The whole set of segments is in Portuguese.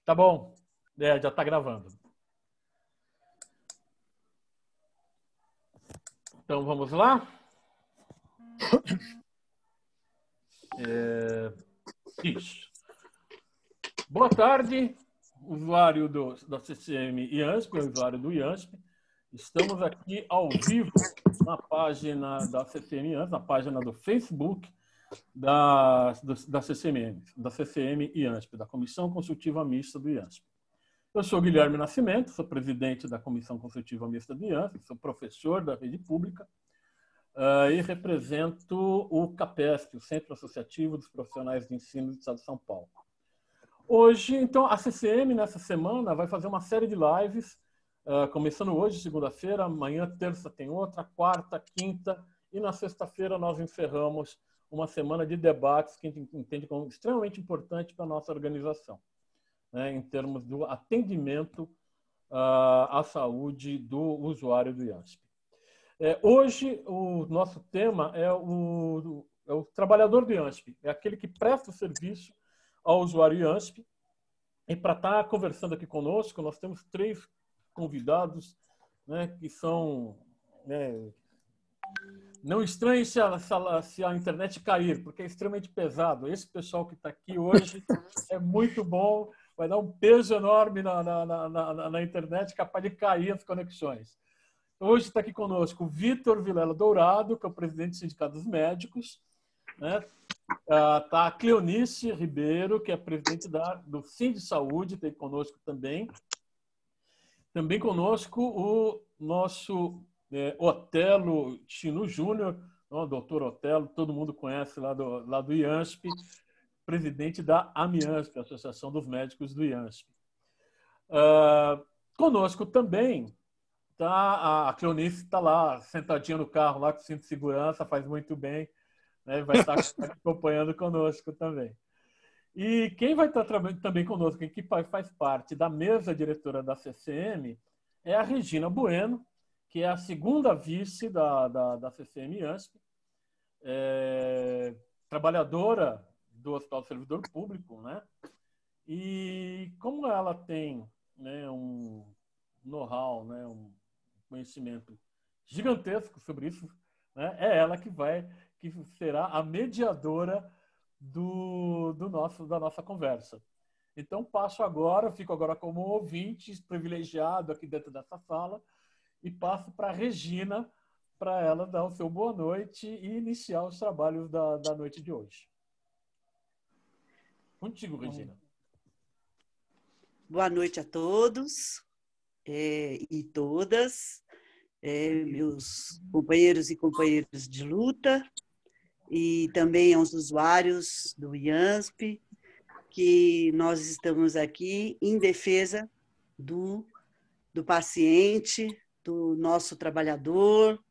Tá bom. Já está gravando. Então, vamos lá? Isso. Boa tarde, usuário da CCM IANSP, usuário do IANSP. Estamos aqui ao vivo na página da CCM IANSP, na página do Facebook da CCM IANSP, da Comissão Consultiva Mista do IANSP. Eu sou Guilherme Nascimento, sou presidente da Comissão Consultiva Mista do IANSP, sou professor da rede pública e represento o CAPESP, o Centro Associativo dos Profissionais de Ensino do Estado de São Paulo. Hoje, então, a CCM, nessa semana, vai fazer uma série de lives, começando hoje, segunda-feira, amanhã, terça tem outra, quarta, quinta, e na sexta-feira nós encerramos uma semana de debates que a gente entende como extremamente importante para a nossa organização, né, em termos do atendimento à saúde do usuário do IANSP. Hoje, o nosso tema é o trabalhador do IANSP, é aquele que presta o serviço ao usuário IANSP. E para estar conversando aqui conosco, nós temos 3 convidados, né, que são... não estranhe se a internet cair, porque é extremamente pesado. Esse pessoal que está aqui hoje é muito bom, vai dar um peso enorme na internet, capaz de cair as conexões. Hoje está aqui conosco o Vitor Vilela Dourado, que é o presidente do Sindicato dos Médicos, né? Está a Cleonice Ribeiro, que é presidente do Sind Saúde, tem conosco também. Também conosco o nosso Otelo Chino Júnior, o doutor Otelo, todo mundo conhece lá do IANSP, presidente da AMIANSP, Associação dos Médicos do IANSP. Conosco também a Cleonice, está lá, sentadinha no carro, lá com cinto de segurança, faz muito bem, né? Vai estar acompanhando conosco também. E quem vai estar também conosco, que faz parte da mesa diretora da CCM, é a Regina Bueno, que é a segunda vice da CCM IANSP, trabalhadora do Hospital do Servidor Público, né? E como ela tem, né, um know-how, né, um conhecimento gigantesco sobre isso, né, é ela que será a mediadora da nossa conversa. Então, fico agora como ouvinte privilegiado aqui dentro dessa sala e passo para a Regina, para ela dar o seu boa noite e iniciar os trabalhos da noite de hoje. Contigo, Regina. Boa noite a todos e todas, meus companheiros e companheiras de luta, e também aos usuários do IANSP, que nós estamos aqui em defesa do paciente, do nosso trabalhador,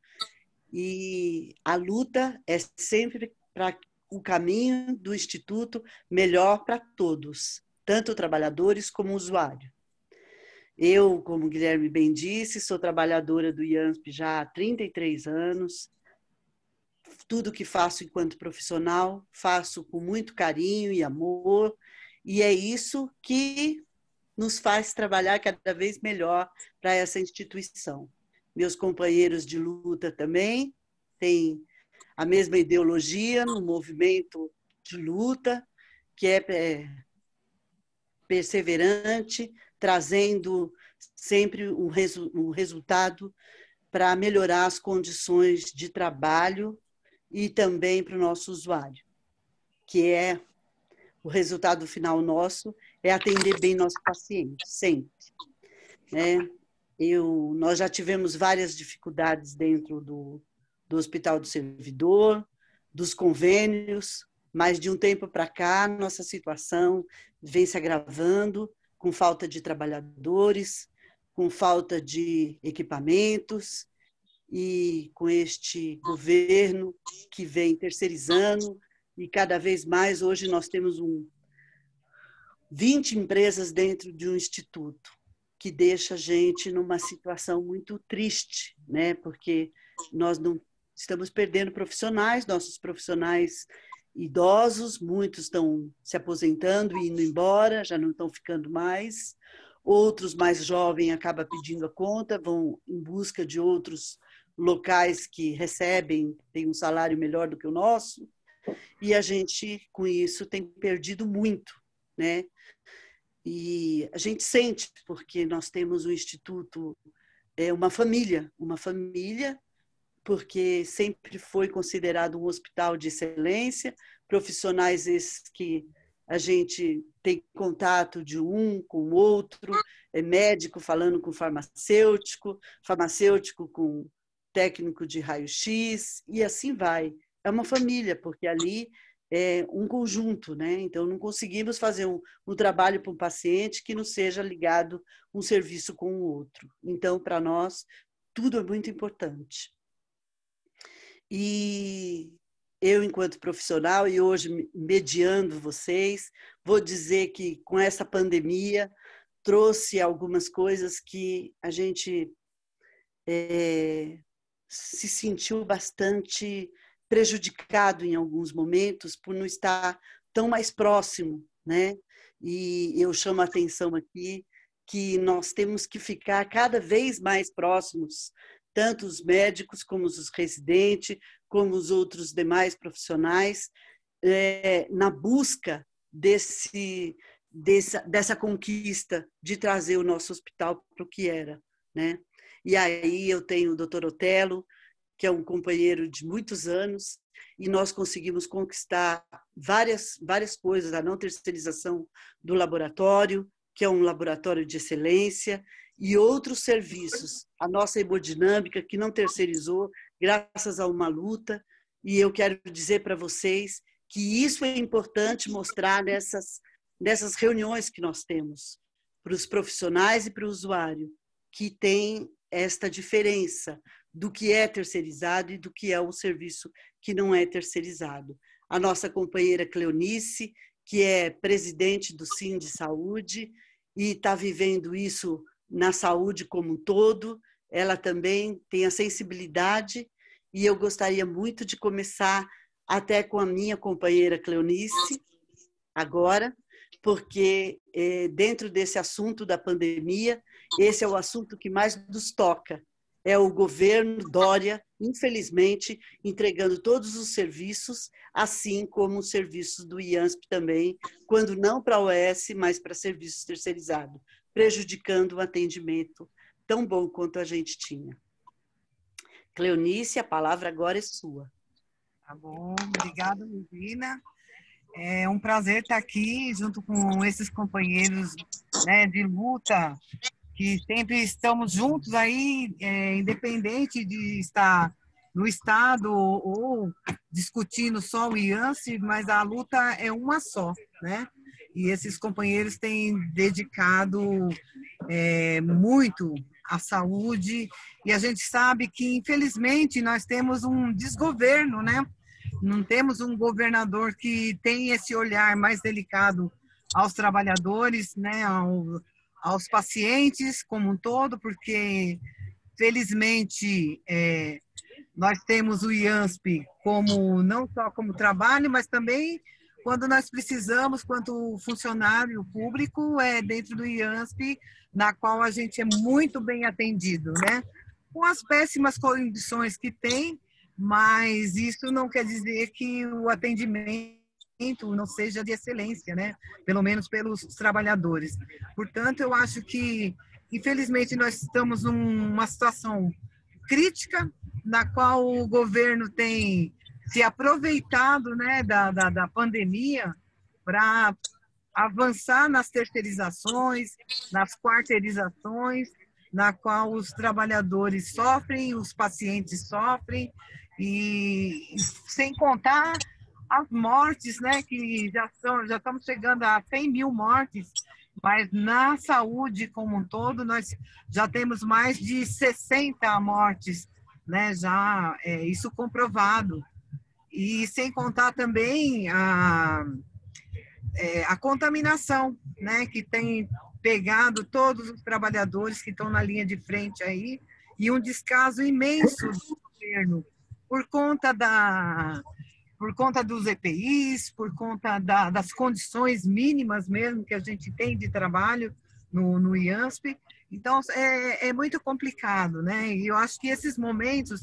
e a luta é sempre para o caminho do Instituto melhor para todos, tanto trabalhadores como usuário. Eu, como o Guilherme bem disse, sou trabalhadora do IANSP já há 33 anos. Tudo que faço enquanto profissional, faço com muito carinho e amor, e é isso que nos faz trabalhar cada vez melhor para essa instituição. Meus companheiros de luta também têm a mesma ideologia no movimento de luta, que é perseverante, trazendo sempre um resultado para melhorar as condições de trabalho e também para o nosso usuário, que é o resultado final nosso, é atender bem nosso paciente, sempre. Nós já tivemos várias dificuldades dentro do Hospital do Servidor, dos convênios, mas de um tempo para cá, nossa situação vem se agravando, com falta de trabalhadores, com falta de equipamentos, e com este governo que vem terceirizando, e cada vez mais, hoje nós temos 20 empresas dentro de um instituto, que deixa a gente numa situação muito triste, né? Porque nós não estamos perdendo profissionais, nossos profissionais idosos, muitos estão se aposentando e indo embora, já não estão ficando mais. Outros mais jovens acabam pedindo a conta, vão em busca de outros locais que recebem, têm um salário melhor do que o nosso. E a gente, com isso, tem perdido muito, né? E a gente sente, porque nós temos um instituto, uma família, porque sempre foi considerado um hospital de excelência, profissionais esses que a gente tem contato de um com o outro, médico falando com farmacêutico, farmacêutico com técnico de raio-x, e assim vai. É uma família, porque ali é um conjunto, né? Então, não conseguimos fazer um trabalho para um paciente que não seja ligado um serviço com o outro. Então, para nós, tudo é muito importante. E eu, enquanto profissional, e hoje mediando vocês, vou dizer que com essa pandemia trouxe algumas coisas que a gente se sentiu bastante prejudicado em alguns momentos por não estar tão mais próximo, né? E eu chamo a atenção aqui que nós temos que ficar cada vez mais próximos, tanto os médicos como os residentes, como os outros demais profissionais, na busca dessa conquista de trazer o nosso hospital para o que era, né? E aí eu tenho o Dr. Otelo, que é um companheiro de muitos anos, e nós conseguimos conquistar várias coisas, a não terceirização do laboratório, que é um laboratório de excelência, e outros serviços, a nossa hemodinâmica, que não terceirizou, graças a uma luta, e eu quero dizer para vocês que isso é importante mostrar nessas reuniões que nós temos, para os profissionais e para o usuário, que tem esta diferença do que é terceirizado e do que é um serviço que não é terceirizado. A nossa companheira Cleonice, que é presidente do Sim de Saúde e está vivendo isso na saúde como um todo, ela também tem a sensibilidade, e eu gostaria muito de começar até com a minha companheira Cleonice, agora, porque dentro desse assunto da pandemia, esse é o assunto que mais nos toca. É o governo Dória, infelizmente, entregando todos os serviços, assim como os serviços do IANSP também, quando não para a OS, mas para serviços terceirizados, prejudicando o atendimento tão bom quanto a gente tinha. Cleonice, a palavra agora é sua. Tá bom, obrigada, Regina. É um prazer estar aqui junto com esses companheiros, né, de luta, que sempre estamos juntos aí, independente de estar no Estado ou discutindo só o IANSP, mas a luta é uma só, né? E esses companheiros têm dedicado muito à saúde, e a gente sabe que, infelizmente, nós temos um desgoverno, né? Não temos um governador que tem esse olhar mais delicado aos trabalhadores, né, aos pacientes como um todo, porque, felizmente, nós temos o IANSP como, não só como trabalho, mas também quando nós precisamos, quanto funcionário público, dentro do IANSP, na qual a gente é muito bem atendido, né? Com as péssimas condições que tem, mas isso não quer dizer que o atendimento não seja de excelência, né? Pelo menos pelos trabalhadores. Portanto, eu acho que, infelizmente, nós estamos numa situação crítica, na qual o governo tem se aproveitado, né, da pandemia para avançar nas terceirizações, nas quarteirizações, na qual os trabalhadores sofrem, os pacientes sofrem, e sem contar as mortes, né, que já estamos chegando a 100 mil mortes, mas na saúde como um todo, nós já temos mais de 60 mortes, né, já isso comprovado. E sem contar também a contaminação, né, que tem pegado todos os trabalhadores que estão na linha de frente aí, e um descaso imenso do governo por conta por conta dos EPIs, por conta das condições mínimas mesmo que a gente tem de trabalho no IANSP. Então, é muito complicado, né? E eu acho que esses momentos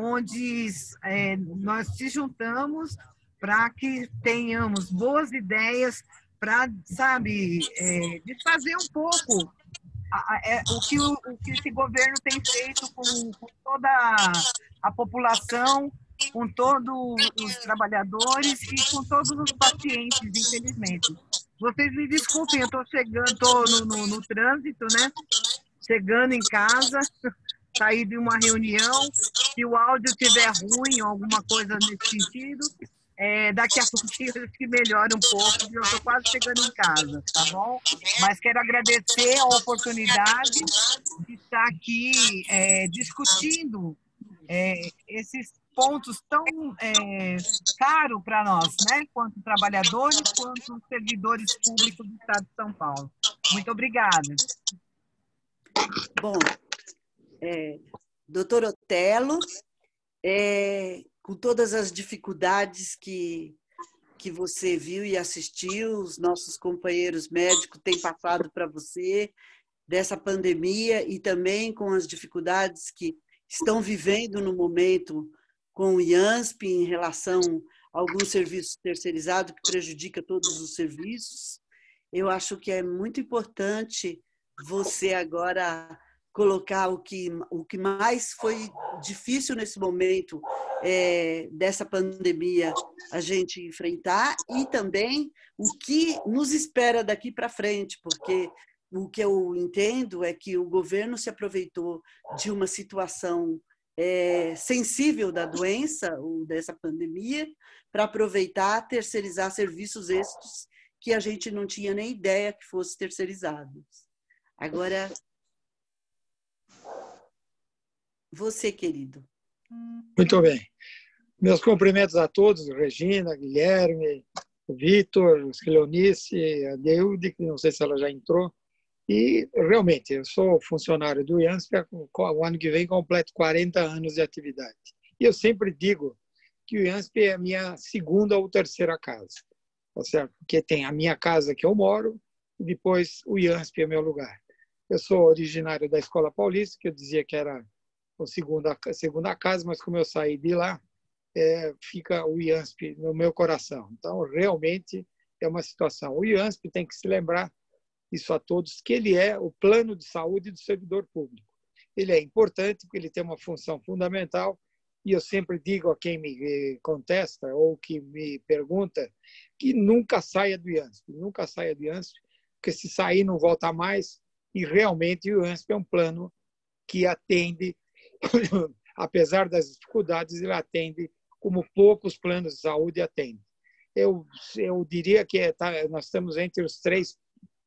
onde nós se juntamos para que tenhamos boas ideias para, sabe, desfazer um pouco o que esse governo tem feito com toda a população, com todos os trabalhadores e com todos os pacientes, infelizmente. Vocês me desculpem, eu estou chegando, estou no trânsito, né? Chegando em casa, saí de uma reunião. Se o áudio estiver ruim ou alguma coisa nesse sentido, daqui a pouquinho eu acho que melhora um pouco, porque eu estou quase chegando em casa, tá bom? Mas quero agradecer a oportunidade de estar aqui discutindo esses pontos tão caros para nós, né? Quanto trabalhadores, quanto servidores públicos do Estado de São Paulo. Muito obrigada. Bom, doutor Otelo, com todas as dificuldades que você viu e assistiu, os nossos companheiros médicos têm passado para você, dessa pandemia e também com as dificuldades que estão vivendo no momento com o IANSP em relação a alguns serviços terceirizados que prejudica todos os serviços. Eu acho que é muito importante você agora colocar o que mais foi difícil nesse momento dessa pandemia a gente enfrentar e também o que nos espera daqui para frente, porque o que eu entendo é que o governo se aproveitou de uma situação sensível da doença ou dessa pandemia para aproveitar, terceirizar serviços estes que a gente não tinha nem ideia que fossem terceirizados. Agora, você, querido. Muito bem. Meus cumprimentos a todos, Regina, Guilherme, Vitor, Cleonice, a Deude, que não sei se ela já entrou. E, realmente, eu sou funcionário do IANSP, o ano que vem completo 40 anos de atividade. E eu sempre digo que o IANSP é a minha segunda ou terceira casa, tá certo? Porque tem a minha casa que eu moro e depois o IANSP é meu lugar. Eu sou originário da Escola Paulista, que eu dizia que era a segunda casa, mas como eu saí de lá, fica o IANSP no meu coração. Então, realmente, é uma situação. O IANSP tem que se lembrar isso a todos, que ele é o plano de saúde do servidor público. Ele é importante porque ele tem uma função fundamental e eu sempre digo a quem me contesta ou que me pergunta que nunca saia do IANSP, nunca saia do IANSP, porque se sair não volta mais e realmente o IANSP é um plano que atende, apesar das dificuldades, ele atende como poucos planos de saúde atendem. Eu diria que nós estamos entre os 3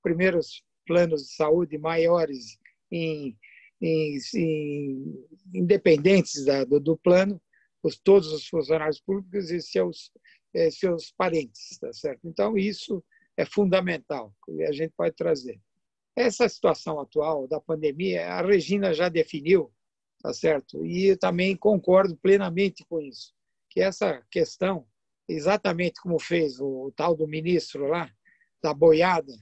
primeiros planos de saúde maiores independentes do plano, todos os funcionários públicos e seus parentes, tá certo? Então, isso é fundamental, a gente pode trazer. Essa situação atual da pandemia, a Regina já definiu, tá certo? E eu também concordo plenamente com isso, que essa questão, exatamente como fez o tal do ministro lá, da boiada,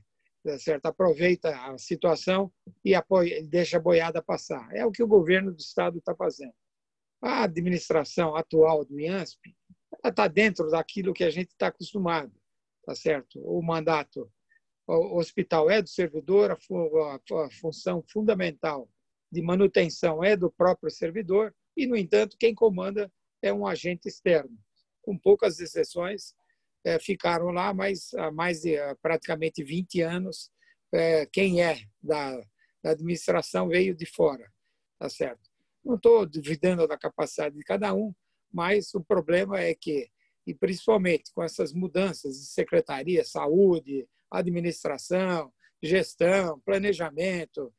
certo? Aproveita a situação e deixa a boiada passar. É o que o governo do Estado está fazendo. A administração atual do IANSP está dentro daquilo que a gente está acostumado, tá certo? O mandato, o hospital é do servidor, a função fundamental de manutenção é do próprio servidor e, no entanto, quem comanda é um agente externo. Com poucas exceções, ficaram lá, mas há mais de praticamente 20 anos, quem é da administração veio de fora, tá certo? Não estou duvidando da capacidade de cada um, mas o problema é que, e principalmente com essas mudanças de secretaria, saúde, administração, gestão, planejamento,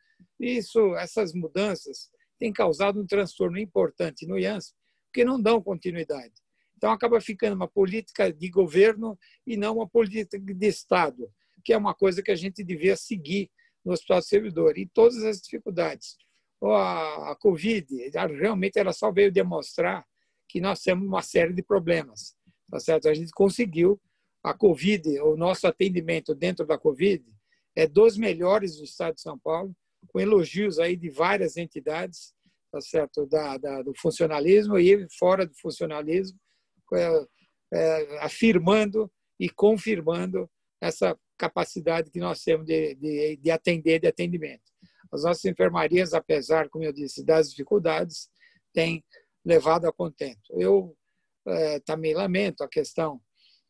essas mudanças têm causado um transtorno importante no IANSP, porque não dão continuidade. Então, acaba ficando uma política de governo e não uma política de Estado, que é uma coisa que a gente devia seguir no Hospital do Servidor. E todas as dificuldades. A Covid, realmente, ela só veio demonstrar que nós temos uma série de problemas. tá certo? A gente conseguiu a Covid, o nosso atendimento dentro da Covid é dos melhores do estado de São Paulo, com elogios aí de várias entidades, tá certo? Do funcionalismo e fora do funcionalismo, afirmando e confirmando essa capacidade que nós temos de atender, de atendimento. As nossas enfermarias, apesar, como eu disse, das dificuldades, têm levado a contento. Eu também lamento a questão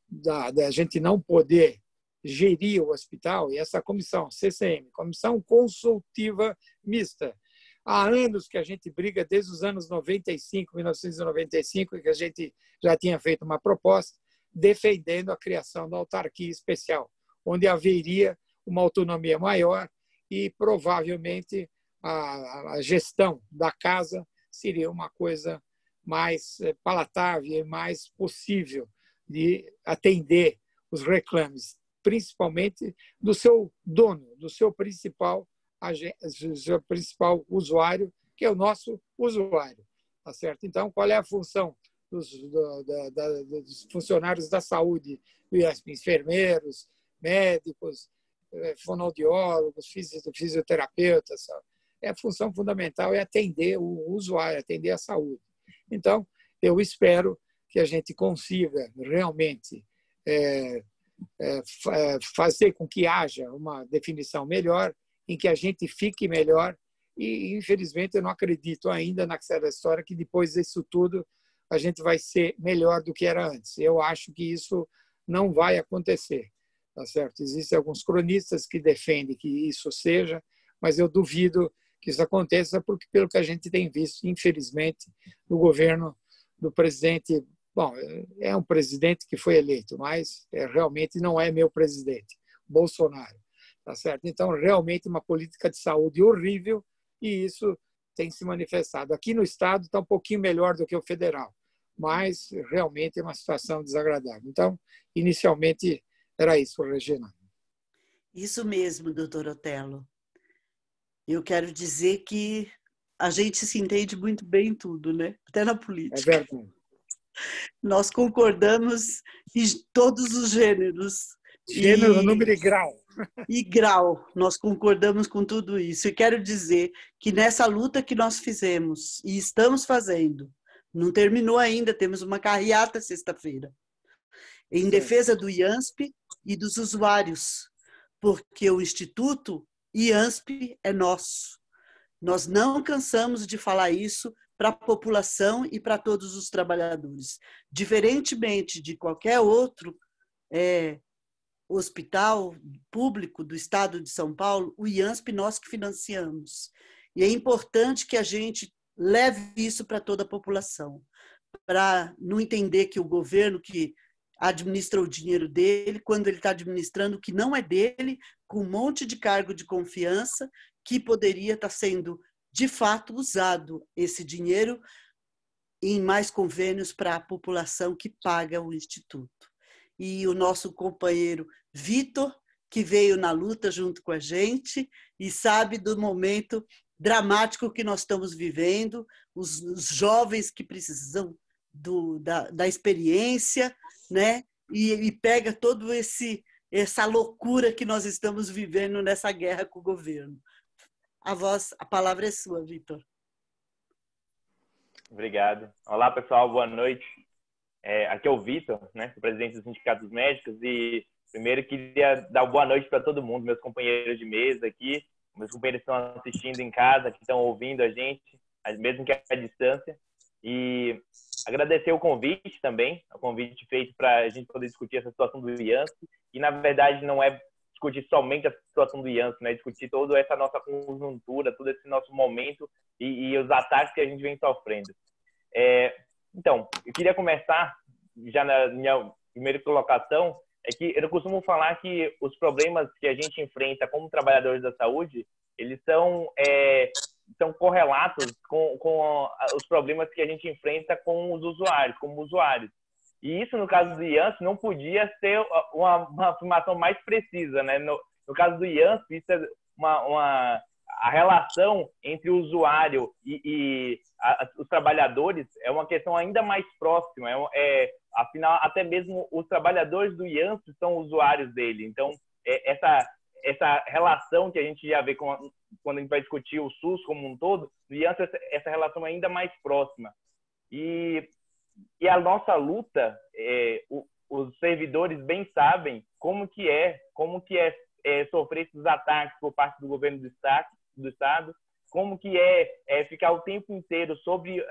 da gente não poder gerir o hospital, e essa comissão, CCM, Comissão Consultiva Mista, há anos que a gente briga, desde os anos 95, 1995, que a gente já tinha feito uma proposta defendendo a criação da autarquia especial, onde haveria uma autonomia maior e provavelmente a gestão da casa seria uma coisa mais palatável e mais possível de atender os reclames, principalmente do seu dono, do seu principal usuário, que é o nosso usuário. Tá certo? Então, qual é a função dos funcionários da saúde, enfermeiros, médicos, fonoaudiólogos, fisioterapeutas? A função fundamental é atender o usuário, atender a saúde. Então, eu espero que a gente consiga realmente fazer com que haja uma definição melhor, em que a gente fique melhor, e infelizmente eu não acredito ainda naquela história que depois disso tudo a gente vai ser melhor do que era antes. Eu acho que isso não vai acontecer, tá certo? Existem alguns cronistas que defendem que isso seja, mas eu duvido que isso aconteça, porque pelo que a gente tem visto, infelizmente, no governo do presidente. Bom, é um presidente que foi eleito, mas realmente não é meu presidente, Bolsonaro. Tá certo? Então, realmente, uma política de saúde horrível, e isso tem se manifestado. Aqui no estado está um pouquinho melhor do que o federal, mas realmente é uma situação desagradável. Então, inicialmente, era isso, Regina. Isso mesmo, doutor Otelo. Eu quero dizer que a gente se entende muito bem em tudo, né? Até na política. É verdade. Nós concordamos em todos os gêneros. Gênero, número e grau. E grau, nós concordamos com tudo isso. E quero dizer que nessa luta que nós fizemos e estamos fazendo, não terminou ainda, temos uma carreata sexta-feira, em defesa do IANSP e dos usuários, porque o Instituto IANSP é nosso. Nós não cansamos de falar isso para a população e para todos os trabalhadores. Diferentemente de qualquer outro hospital público do estado de São Paulo, o IANSP nós que financiamos. E é importante que a gente leve isso para toda a população, para não entender que o governo que administra o dinheiro dele, quando ele está administrando o que não é dele, com um monte de cargo de confiança, que poderia estar sendo, de fato, usado esse dinheiro em mais convênios para a população que paga o Instituto. E o nosso companheiro Vitor, que veio na luta junto com a gente e sabe do momento dramático que nós estamos vivendo, os jovens que precisam da experiência, né? E pega todo essa loucura que nós estamos vivendo nessa guerra com o governo. A palavra é sua, Vitor. Obrigado. Olá, pessoal, boa noite. Aqui é o Vitor, né? Sou presidente do Sindicato dos Médicos, e primeiro queria dar uma boa noite para todo mundo, meus companheiros de mesa aqui, meus companheiros que estão assistindo em casa, que estão ouvindo a gente, mesmo que à distância, e agradecer o convite também, o convite feito para a gente poder discutir essa situação do IANSP, e na verdade não é discutir somente a situação do IANSP, né? Discutir toda essa nossa conjuntura, todo esse nosso momento e os ataques que a gente vem sofrendo. Então, eu queria começar, já na minha primeira colocação, é que eu costumo falar que os problemas que a gente enfrenta como trabalhadores da saúde, eles são correlatos com os problemas que a gente enfrenta com os usuários, como usuários. E isso, no caso do IANSP, não podia ser uma afirmação mais precisa, né? No caso do IANSP, isso é a relação entre o usuário e os trabalhadores é uma questão ainda mais próxima. Afinal, até mesmo os trabalhadores do IANSP são usuários dele. Então, essa relação que a gente já vê quando a gente vai discutir o SUS como um todo, no IANSP essa relação é ainda mais próxima. E a nossa luta, os servidores bem sabem como que é sofrer esses ataques por parte do governo do Estado, como que é ficar o tempo inteiro sobre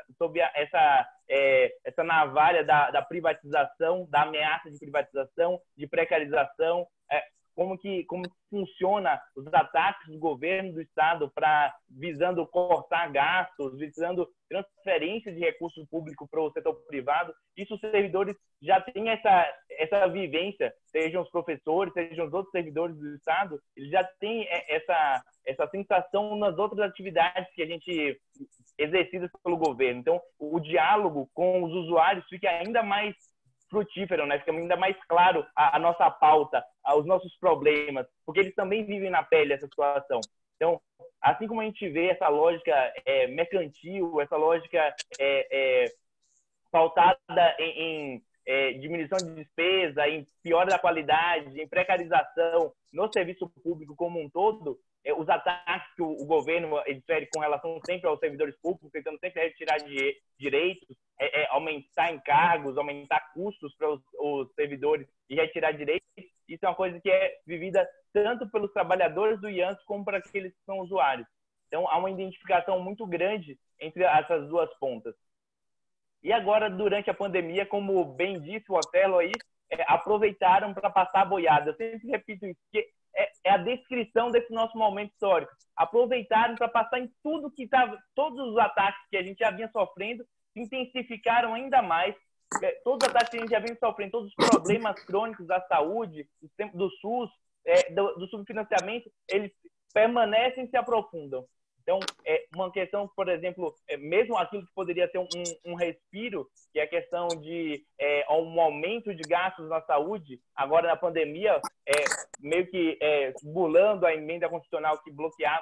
essa navalha da privatização, da ameaça de privatização, de precarização, como que funciona os ataques do governo do Estado visando cortar gastos, visando transferência de recursos públicos para o setor privado. Isso os servidores já têm essa vivência, sejam os professores, sejam os outros servidores do Estado, eles já têm essa sensação nas outras atividades que a gente exercita pelo governo. Então, o diálogo com os usuários fica ainda mais frutífero, né? Fica ainda mais claro a nossa pauta, os nossos problemas, porque eles também vivem na pele essa situação. Então, assim como a gente vê essa lógica mercantil, essa lógica pautada em diminuição de despesa, em piora da qualidade, em precarização no serviço público como um todo, os ataques que o governo fere com relação sempre aos servidores públicos, tentando sempre retirar direitos, aumentar encargos, aumentar custos para os servidores e retirar direitos, isso é uma coisa que é vivida tanto pelos trabalhadores do IANSP como para aqueles que são usuários. Então, há uma identificação muito grande entre essas duas pontas. E agora, durante a pandemia, como bem disse o Otelo aí, aproveitaram para passar a boiada. Eu sempre repito isso, que é a descrição desse nosso momento histórico. Aproveitaram para passar em tudo que estava, todos os ataques que a gente já vinha sofrendo, se intensificaram ainda mais. Todos os ataques que a gente já vinha sofrendo, todos os problemas crônicos da saúde, do SUS, do subfinanciamento, eles permanecem e se aprofundam. Então, uma questão, por exemplo, mesmo aquilo que poderia ser um respiro, que é a questão de um aumento de gastos na saúde, agora na pandemia, meio que burlando a emenda constitucional que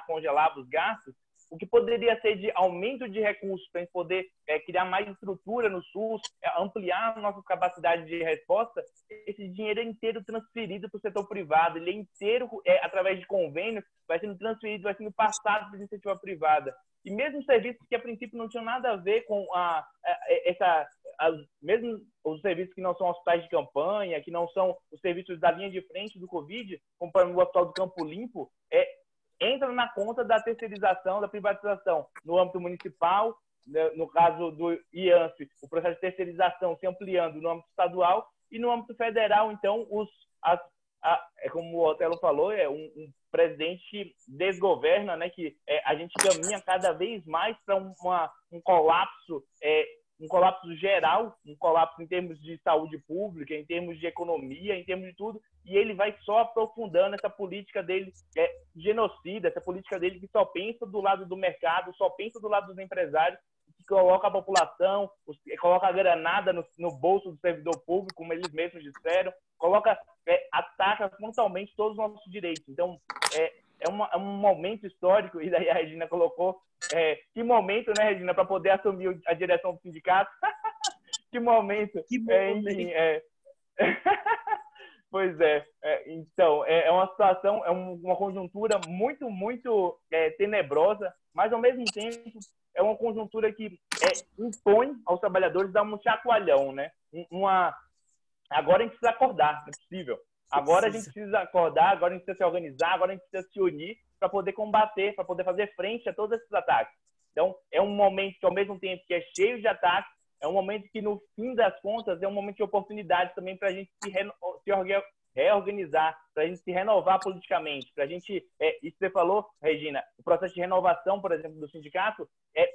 congelava os gastos, o que poderia ser de aumento de recursos para a gente poder criar mais estrutura no SUS, ampliar nossas capacidades de resposta, esse dinheiro é inteiro transferido para o setor privado, ele é inteiro, através de convênios, vai sendo transferido, vai sendo passado para a iniciativa privada. E mesmo serviços que, a princípio, não tinham nada a ver com mesmo os serviços que não são hospitais de campanha, que não são os serviços da linha de frente do Covid, como para o Hospital do Campo Limpo, entra na conta da terceirização, da privatização no âmbito municipal, no caso do IANSP, o processo de terceirização se ampliando no âmbito estadual, e no âmbito federal, então, como o Otelo falou, um presidente que desgoverna, né, que a gente caminha cada vez mais para um colapso geral, um colapso em termos de saúde pública, em termos de economia, em termos de tudo, e ele vai só aprofundando essa política dele genocida, essa política dele que só pensa do lado do mercado, só pensa do lado dos empresários, que coloca a população, coloca a granada no bolso do servidor público, como eles mesmos disseram, ataca frontalmente todos os nossos direitos. Então, é um momento histórico, e daí a Regina colocou, que momento, né, Regina, para poder assumir a direção do sindicato? Que momento. Que momento. Enfim, pois então, é uma situação, uma conjuntura muito, muito tenebrosa, mas, ao mesmo tempo, é uma conjuntura que impõe aos trabalhadores dar um chacoalhão, né? Agora a gente precisa acordar, não é possível. Agora a gente precisa acordar, agora a gente precisa se organizar, agora a gente precisa se unir para poder combater, para poder fazer frente a todos esses ataques. Então, é um momento que, ao mesmo tempo que é cheio de ataques, é um momento que, no fim das contas, é um momento de oportunidade também para a gente se reorganizar, para a gente se renovar politicamente, para a gente, isso que você falou, Regina, o processo de renovação, por exemplo, do sindicato,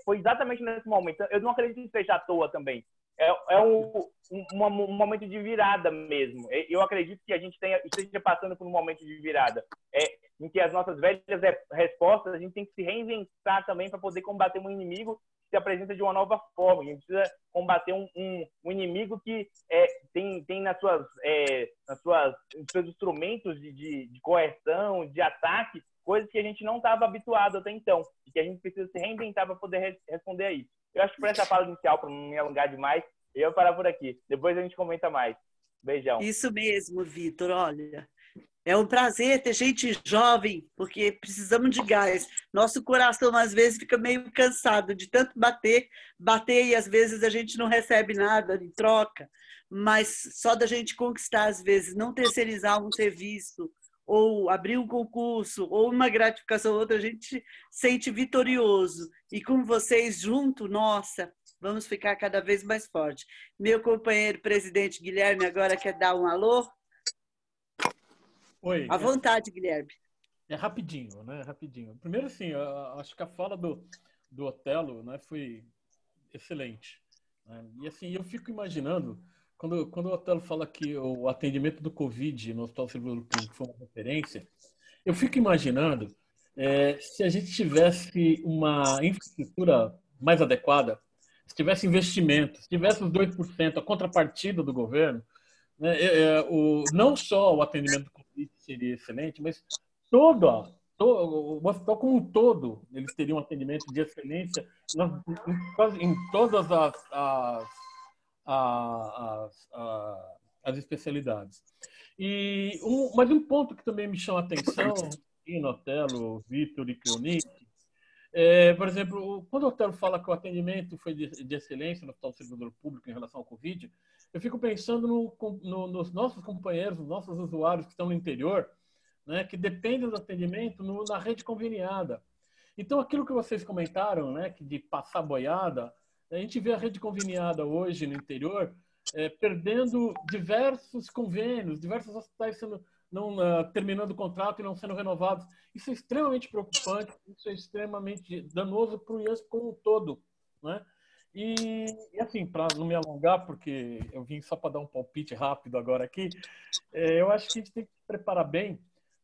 foi exatamente nesse momento. Eu não acredito que seja à toa também. Um momento de virada mesmo. Eu acredito que a gente esteja passando por um momento de virada, em que as nossas velhas respostas, a gente tem que se reinventar também para poder combater um inimigo que se apresenta de uma nova forma. A gente precisa combater um inimigo que tem nos seus instrumentos de coerção, de ataque, coisas que a gente não estava habituado até então, e que a gente precisa se reinventar para poder responder a isso. Eu acho que por essa fala inicial, para não me alongar demais, eu vou parar por aqui. Depois a gente comenta mais. Beijão. Isso mesmo, Vitor. Olha, é um prazer ter gente jovem, porque precisamos de gás. Nosso coração, às vezes, fica meio cansado de tanto bater, e às vezes a gente não recebe nada em troca. Mas só da gente conquistar, às vezes, não terceirizar um serviço, ou abrir um concurso, ou uma gratificação ou outra, a gente sente vitorioso. E com vocês junto, nossa, vamos ficar cada vez mais forte. Meu companheiro presidente Guilherme agora quer dar um alô? Oi. À vontade, Guilherme. É rapidinho, né? Rapidinho. Primeiro, assim, acho que a fala do Otelo, né, foi excelente. Né? E assim, eu fico imaginando, quando o Otelo fala que o atendimento do Covid no Hospital Servidor Público foi uma referência, eu fico imaginando se a gente tivesse uma infraestrutura mais adequada, se tivesse investimento, se tivesse os 2%, a contrapartida do governo, né, não só o atendimento do Covid seria excelente, mas o hospital como um todo, eles teriam um atendimento de excelência em todas as especialidades. Mas um ponto que também me chama a atenção, Otelo, Vitor e Cleonice, por exemplo, quando o Otelo fala que o atendimento foi de excelência no Hospital Servidor Público em relação ao Covid, eu fico pensando nos nossos companheiros, nos nossos usuários que estão no interior, né, que dependem do atendimento na rede conveniada. Então, aquilo que vocês comentaram, né, de passar boiada, a gente vê a rede conveniada hoje no interior perdendo diversos convênios, diversos hospitais terminando o contrato e não sendo renovados. Isso é extremamente preocupante, isso é extremamente danoso para o IANSP como um todo, né? E assim, para não me alongar, porque eu vim só para dar um palpite rápido agora aqui, eu acho que a gente tem que se preparar bem,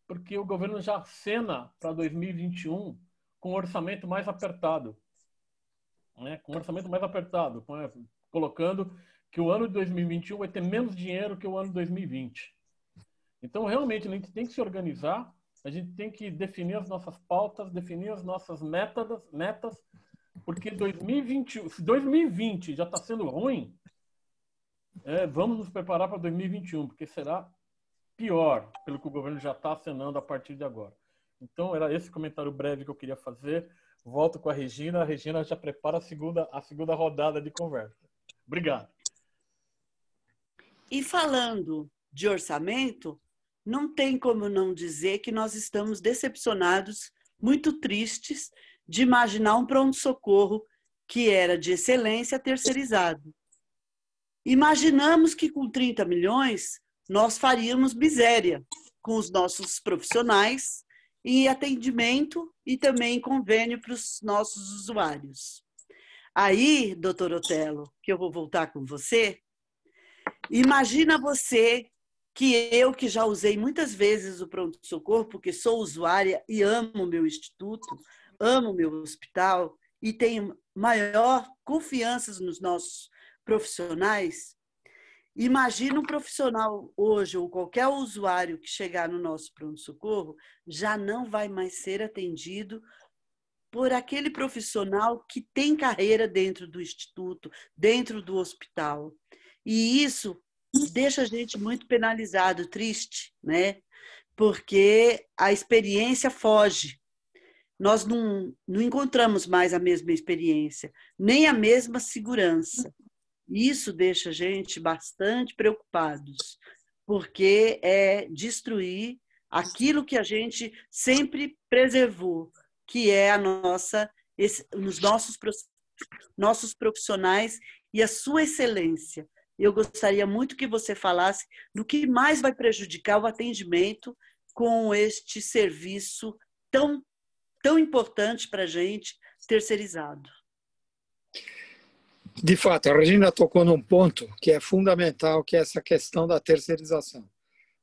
porque o governo já acena para 2021 com um orçamento mais apertado, né? Com um orçamento mais apertado, colocando que o ano de 2021 vai ter menos dinheiro que o ano de 2020. Então, realmente, a gente tem que se organizar, a gente tem que definir as nossas pautas, definir as nossas metas, porque 2020 já está sendo ruim, vamos nos preparar para 2021, porque será pior, pelo que o governo já está acenando a partir de agora. Então, era esse comentário breve que eu queria fazer. Volto com a Regina já prepara a segunda rodada de conversa. Obrigado. E falando de orçamento, não tem como não dizer que nós estamos decepcionados, muito tristes, de imaginar um pronto-socorro que era de excelência terceirizado. Imaginamos que com 30 milhões nós faríamos miséria com os nossos profissionais em atendimento e também em convênio para os nossos usuários. Aí, doutor Otelo, que eu vou voltar com você, imagina você que já usei muitas vezes o pronto-socorro, porque sou usuária e amo o meu instituto, amo o meu hospital e tenho maior confiança nos nossos profissionais. Imagina um profissional hoje, ou qualquer usuário que chegar no nosso pronto-socorro, já não vai mais ser atendido por aquele profissional que tem carreira dentro do instituto, dentro do hospital. E isso deixa a gente muito penalizado, triste, né? Porque a experiência foge. Nós não encontramos mais a mesma experiência, nem a mesma segurança. Isso deixa a gente bastante preocupados, porque é destruir aquilo que a gente sempre preservou, que é os nossos profissionais e a sua excelência. Eu gostaria muito que você falasse do que mais vai prejudicar o atendimento com este serviço tão importante para a gente, terceirizado. De fato, a Regina tocou num ponto que é fundamental, que é essa questão da terceirização.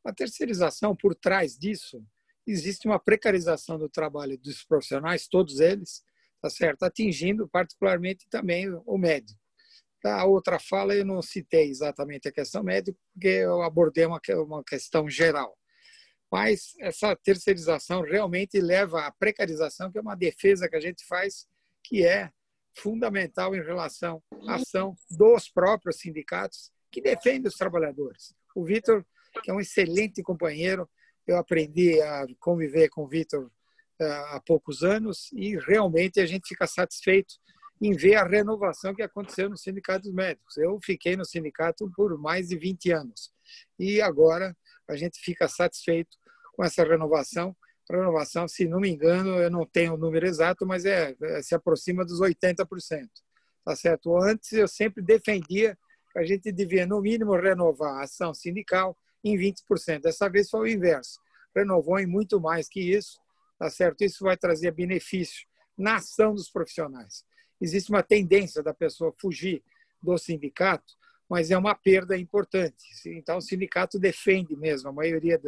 A terceirização, por trás disso, existe uma precarização do trabalho dos profissionais, todos eles, tá certo? Atingindo particularmente também o médico. A outra fala eu não citei exatamente a questão médica, porque eu abordei uma questão geral. Mas essa terceirização realmente leva à precarização, que é uma defesa que a gente faz, que é fundamental em relação à ação dos próprios sindicatos que defendem os trabalhadores. O Vitor, que é um excelente companheiro, eu aprendi a conviver com o Vitor há poucos anos e realmente a gente fica satisfeito em ver a renovação que aconteceu no Sindicato dos Médicos. Eu fiquei no sindicato por mais de 20 anos e agora a gente fica satisfeito com essa renovação. A renovação, se não me engano, eu não tenho o número exato, mas se aproxima dos 80%. Tá certo? Antes eu sempre defendia que a gente devia, no mínimo, renovar a ação sindical em 20%. Dessa vez foi o inverso. Renovou em muito mais que isso. Tá certo? Isso vai trazer benefício na ação dos profissionais. Existe uma tendência da pessoa fugir do sindicato, mas é uma perda importante. Então, o sindicato defende mesmo, a maioria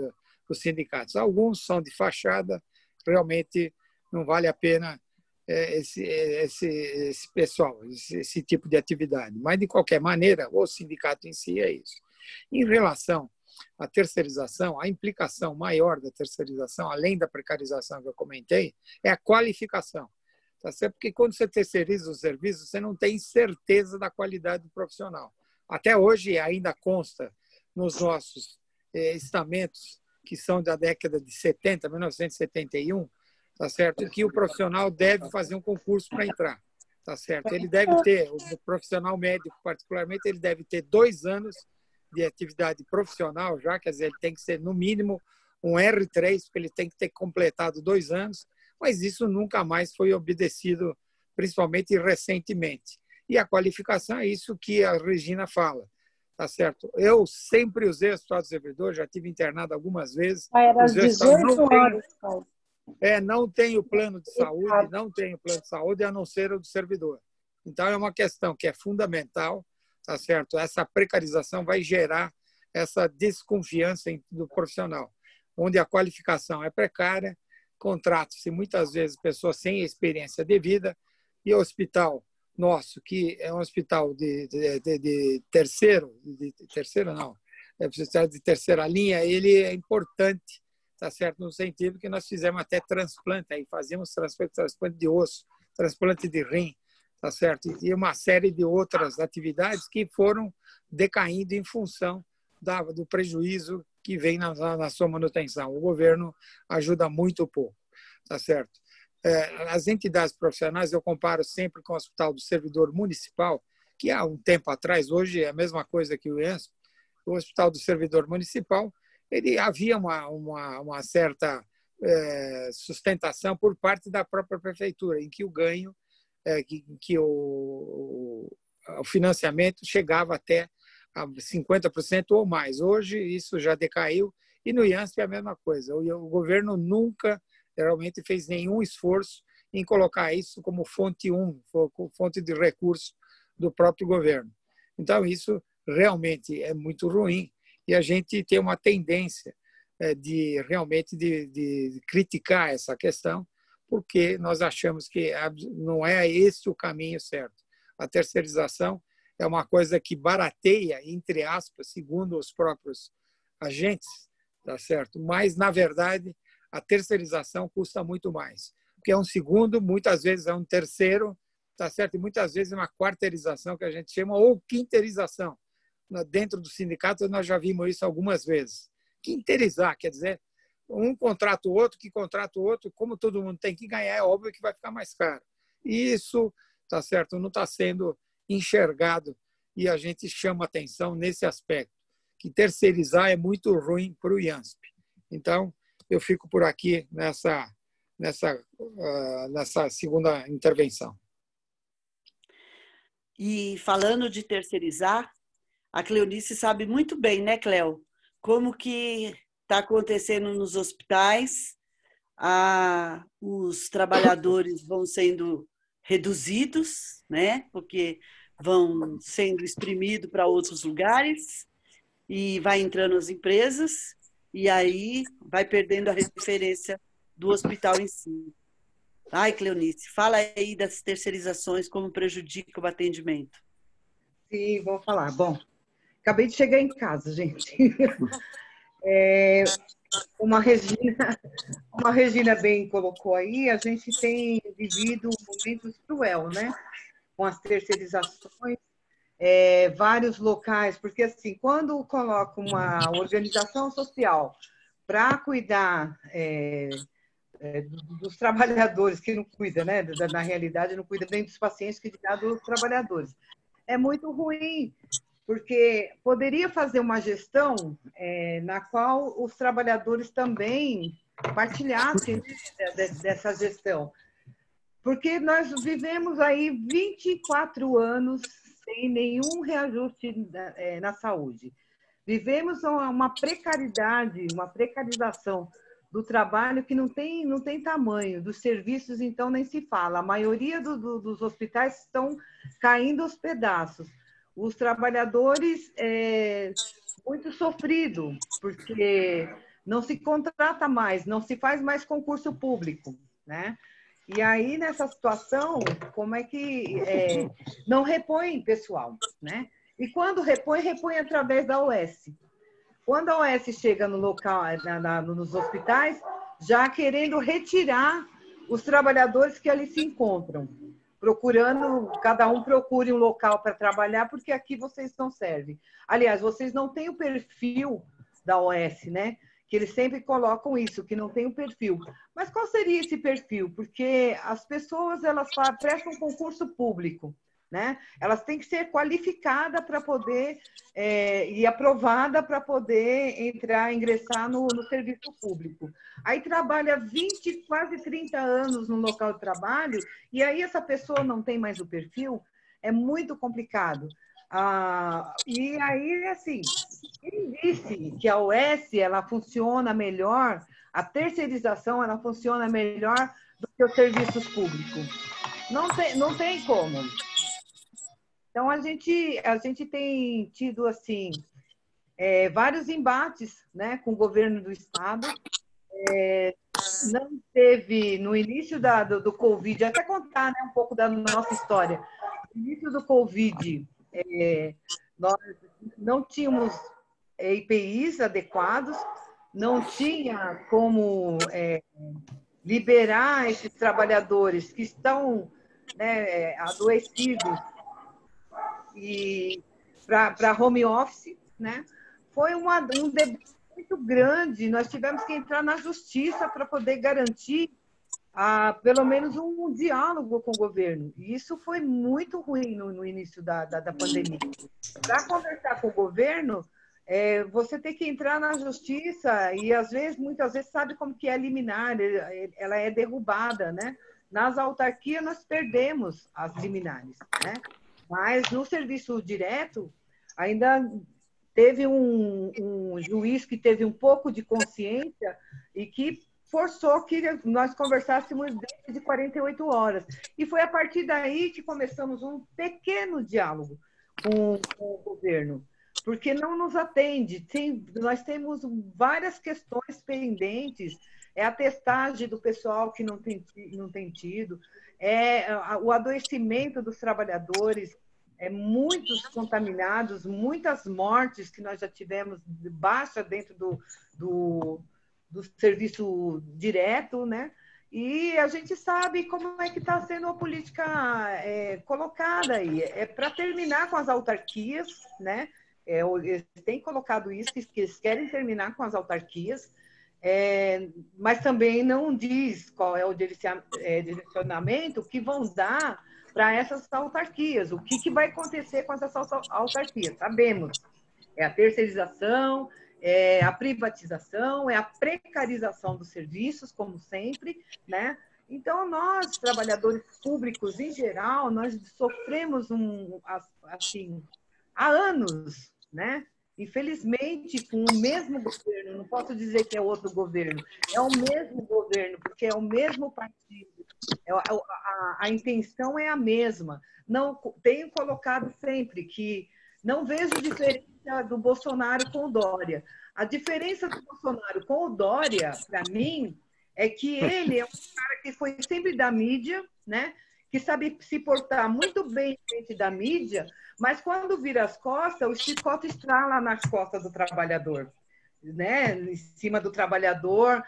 dos sindicatos. Alguns são de fachada, realmente não vale a pena esse pessoal, esse tipo de atividade. Mas, de qualquer maneira, o sindicato em si é isso. Em relação à terceirização, a implicação maior da terceirização, além da precarização que eu comentei, é a qualificação. Tá certo? Porque quando você terceiriza o serviço, você não tem certeza da qualidade do profissional. Até hoje ainda consta nos nossos estamentos, que são da década de 70, 1971, tá certo? Que o profissional deve fazer um concurso para entrar. Tá certo? Ele deve ter, o profissional médico particularmente, ele deve ter 2 anos de atividade profissional já, quer dizer, ele tem que ser no mínimo um R3, porque ele tem que ter completado 2 anos, mas isso nunca mais foi obedecido, principalmente recentemente. E a qualificação é isso que a Regina fala, tá certo? Eu sempre usei o Hospital do Servidor, já tive internado algumas vezes. Era às 18 horas. Não tenho plano de saúde, não tenho plano de saúde, a não ser o do servidor. Então, é uma questão que é fundamental, tá certo? Essa precarização vai gerar essa desconfiança do profissional, onde a qualificação é precária, contratam-se muitas vezes pessoas sem experiência devida, e o hospital nosso, que é um hospital de terceira linha, ele é importante, tá certo, no sentido que nós fizemos até transplante, aí fazíamos transplante de osso, transplante de rim, tá certo, e uma série de outras atividades que foram decaindo em função do prejuízo que vem na sua manutenção. O governo ajuda muito pouco, tá certo? As entidades profissionais, eu comparo sempre com o Hospital do Servidor Municipal, que há um tempo atrás, hoje é a mesma coisa que o IANSP, o Hospital do Servidor Municipal, ele havia uma certa sustentação por parte da própria prefeitura, em que o ganho, que o financiamento chegava até a 50% ou mais. Hoje isso já decaiu e no IANSP é a mesma coisa. O governo nunca realmente fez nenhum esforço em colocar isso como fonte fonte de recurso do próprio governo. Então, isso realmente é muito ruim e a gente tem uma tendência de realmente de criticar essa questão, porque nós achamos que não é esse o caminho certo. A terceirização é uma coisa que barateia, entre aspas, segundo os próprios agentes, tá certo? Mas, na verdade, a terceirização custa muito mais, porque é um segundo, muitas vezes é um terceiro, tá certo? E muitas vezes é uma quarteirização, que a gente chama, ou quinteirização. Dentro do sindicato, nós já vimos isso algumas vezes. Quinteirizar, quer dizer, um contrata o outro, que contrata o outro, como todo mundo tem que ganhar, é óbvio que vai ficar mais caro. E isso, tá certo, não está sendo enxergado e a gente chama atenção nesse aspecto, que terceirizar é muito ruim para o IANSP. Então, eu fico por aqui nessa segunda intervenção. E falando de terceirizar, a Cleonice sabe muito bem, né, Cleo? Como que está acontecendo nos hospitais, os trabalhadores vão sendo reduzidos, né? Porque vão sendo exprimidos para outros lugares e vai entrando as empresas e aí vai perdendo a referência do hospital em si. Ai, Cleonice, fala aí das terceirizações, como prejudica o atendimento. Sim, vou falar. Bom, acabei de chegar em casa, gente. Como a Regina bem colocou aí, a gente tem vivido momentos cruel, né? Com as terceirizações, vários locais, porque assim, quando coloca uma organização social para cuidar dos trabalhadores, que não cuida, né? Na realidade, não cuida nem dos pacientes, que dirá dos trabalhadores. É muito ruim, porque poderia fazer uma gestão na qual os trabalhadores também partilhassem, né, dessa gestão. Porque nós vivemos aí 24 anos sem nenhum reajuste na saúde. Vivemos uma precariedade, uma precarização do trabalho que não tem tamanho, dos serviços, então, nem se fala. A maioria dos hospitais estão caindo aos pedaços. Os trabalhadores, muito sofrido, porque não se contrata mais, não se faz mais concurso público, né? E aí, nessa situação, como é que não repõe pessoal, né? E quando repõe, repõe através da OS. Quando a OS chega no local, nos hospitais, já querendo retirar os trabalhadores que ali se encontram, procurando, cada um procure um local para trabalhar, porque aqui vocês não servem. Aliás, vocês não têm o perfil da OS, né? Que eles sempre colocam isso, que não tem o perfil. Mas qual seria esse perfil? Porque as pessoas, elas prestam um concurso público, né? Elas têm que ser qualificadas para poder, e aprovada para poder ingressar no serviço público. Aí trabalha 20, quase 30 anos no local de trabalho, e aí essa pessoa não tem mais o perfil, é muito complicado. E aí, assim, quem disse que a OS ela funciona melhor, a terceirização ela funciona melhor do que os serviços públicos? Não tem como. Então, a gente tem tido, assim, vários embates, né, com o governo do Estado. Não teve, no início do Covid, até contar, né, um pouco da nossa história. No início do Covid, nós não tínhamos EPIs adequados, não tinha como liberar esses trabalhadores que estão, né, adoecidos e para home office, né? Foi um debate muito grande. Nós tivemos que entrar na justiça para poder garantir pelo menos um diálogo com o governo. E isso foi muito ruim no início da pandemia. Para conversar com o governo, você tem que entrar na justiça e, muitas vezes, sabe como que é liminar, ela é derrubada, né? Nas autarquias, nós perdemos as liminares, né? Mas no serviço direto, ainda teve um juiz que teve um pouco de consciência e que forçou que nós conversássemos dentro de 48 horas. E foi a partir daí que começamos um pequeno diálogo com o governo, porque não nos atende. Nós temos várias questões pendentes, a testagem do pessoal que não tem tido, o adoecimento dos trabalhadores, muitos contaminados, muitas mortes que nós já tivemos baixa dentro do serviço direto, né? E a gente sabe como é que está sendo a política colocada aí. Para terminar com as autarquias, né? Eles têm colocado isso, que eles querem terminar com as autarquias, mas também não diz qual é o direcionamento que vão dar para essas autarquias. O que vai acontecer com essas autarquias? Sabemos. É a terceirização, é a privatização, é a precarização dos serviços, como sempre, né? Então, nós, trabalhadores públicos em geral, nós sofremos assim, há anos, né? Infelizmente, com o mesmo governo, não posso dizer que é outro governo, é o mesmo governo, porque é o mesmo partido, a intenção é a mesma. Não tenho colocado sempre que não vejo diferença do Bolsonaro com o Dória. A diferença do Bolsonaro com o Dória, para mim, é que ele é um cara que foi sempre da mídia, né? Que sabe se portar muito bem frente da mídia, mas quando vira as costas, o chicote estrala nas costas do trabalhador. né, em cima do trabalhador,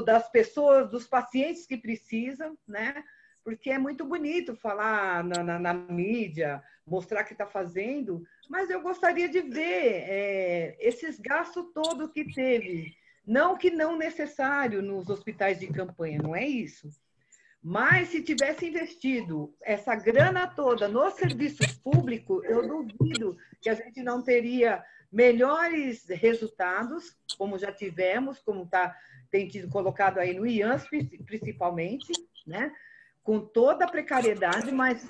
das pessoas, dos pacientes que precisam, né? Porque é muito bonito falar na mídia, mostrar que está fazendo, mas eu gostaria de ver esses gastos todo que teve. Não que não necessário nos hospitais de campanha, não é isso. Mas se tivesse investido essa grana toda nos serviços públicos, eu duvido que a gente não teria melhores resultados, como já tivemos, como tem sido colocado aí no IANSP, principalmente, né? Com toda a precariedade, mas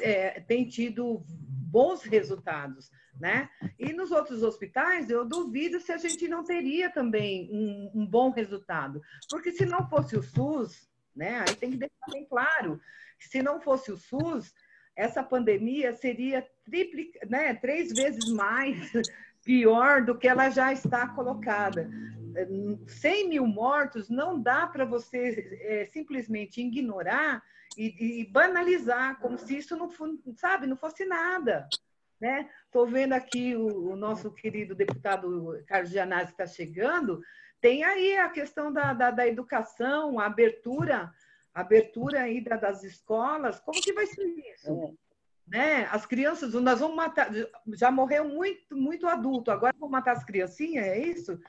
tem tido bons resultados, né? E nos outros hospitais, eu duvido se a gente não teria também um bom resultado. Porque se não fosse o SUS, né? Aí tem que deixar bem claro, se não fosse o SUS, essa pandemia seria 3 vezes mais pior do que ela já está colocada. 100 mil mortos não dá para você simplesmente ignorar e banalizar, como se isso não fosse nada. Né? Estou vendo aqui o nosso querido deputado Carlos Gianazzi está chegando, tem aí a questão da educação, a abertura aí das escolas, como que vai ser isso? Né? As crianças, nós vamos matar, já morreu muito adulto, agora vamos matar as criancinhas, é isso?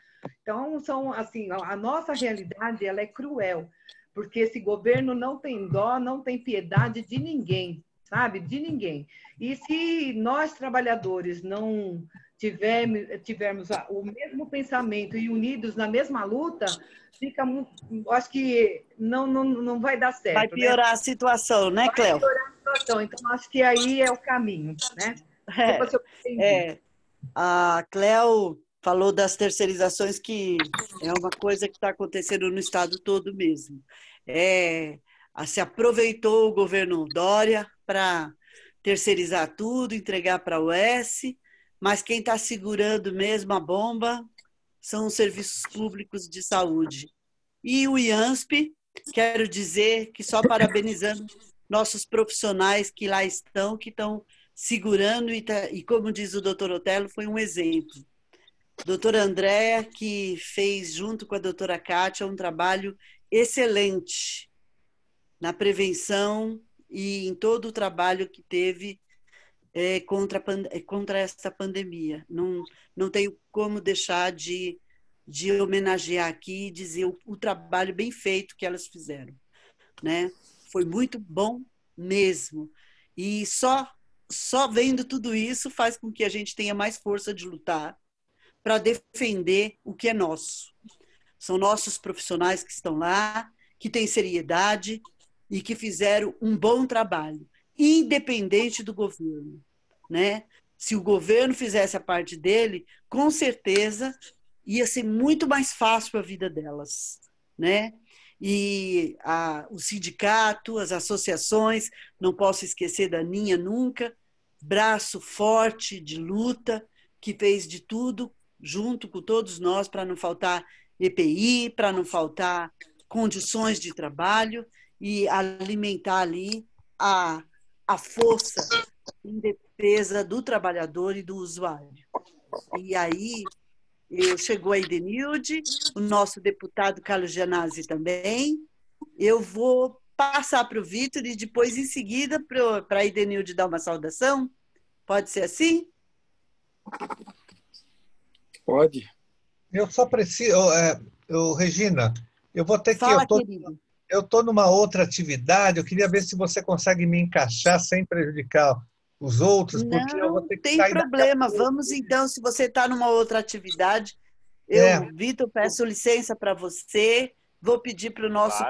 Então, assim, a nossa realidade ela é cruel, porque esse governo não tem dó, não tem piedade de ninguém, sabe? De ninguém. E se nós, trabalhadores, não tivermos o mesmo pensamento e unidos na mesma luta, acho que não vai dar certo. Vai piorar, né? A situação, né, Cléo? Vai piorar a situação, então acho que aí é o caminho, né? A Cléo falou das terceirizações, que é uma coisa que está acontecendo no estado todo mesmo. Se aproveitou o governo Dória para terceirizar tudo, entregar para a UES, mas quem está segurando mesmo a bomba são os serviços públicos de saúde. E o IANSP, quero dizer que só parabenizando nossos profissionais que lá estão, que estão segurando, e como diz o doutor Otelo, foi um exemplo. Doutora Andréa, que fez, junto com a doutora Kátia, um trabalho excelente na prevenção e em todo o trabalho que teve contra essa pandemia. Não tenho como deixar de homenagear aqui e dizer o trabalho bem feito que elas fizeram. Né? Foi muito bom mesmo. E só vendo tudo isso faz com que a gente tenha mais força de lutar para defender o que é nosso. São nossos profissionais que estão lá, que têm seriedade e que fizeram um bom trabalho, independente do governo. Né? Se o governo fizesse a parte dele, com certeza ia ser muito mais fácil a vida delas. Né? E o sindicato, as associações, não posso esquecer da Ninha nunca, braço forte de luta, que fez de tudo junto com todos nós para não faltar EPI, para não faltar condições de trabalho e alimentar ali a força em defesa do trabalhador e do usuário. E aí chegou a Idenilde, o nosso deputado Carlos Gianazzi também. Eu vou passar para o Vitor e depois, em seguida, para a Idenilde dar uma saudação. Pode ser assim? Pode. Eu só preciso... Regina, eu vou ter Fala, que... querido. Eu estou numa outra atividade, eu queria ver se você consegue me encaixar sem prejudicar os outros, porque eu vou ter que tem problema. Vamos então, se você está numa outra atividade, Vitor, peço licença para você, vou pedir para o nosso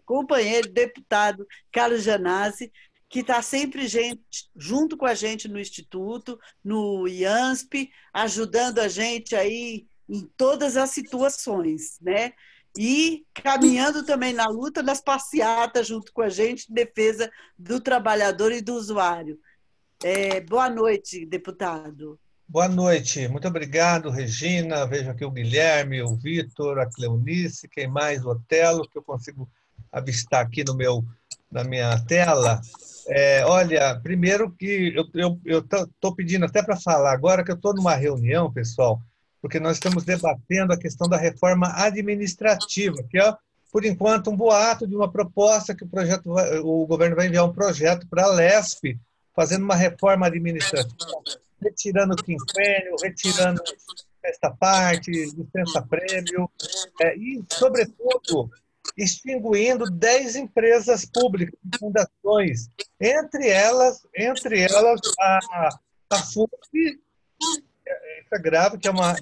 companheiro deputado Carlos Gianazzi, que está sempre junto com a gente no Instituto, no IANSP, ajudando a gente aí em todas as situações, né? E caminhando também na luta das passeatas junto com a gente, em defesa do trabalhador e do usuário. Boa noite, deputado. Boa noite, muito obrigado, Regina. Vejo aqui o Guilherme, o Vitor, a Cleonice, quem mais? O Otelo, que eu consigo avistar aqui na minha tela. Olha, primeiro que eu estou pedindo até para falar agora que eu estou numa reunião, pessoal, porque nós estamos debatendo a questão da reforma administrativa, que é, por enquanto, um boato de uma proposta que o governo vai enviar um projeto para a Lesp, fazendo uma reforma administrativa, retirando o quinquênio, retirando esta parte, licença-prêmio, e, sobretudo, extinguindo 10 empresas públicas, fundações, entre elas a FUP, isso é grave, que é uma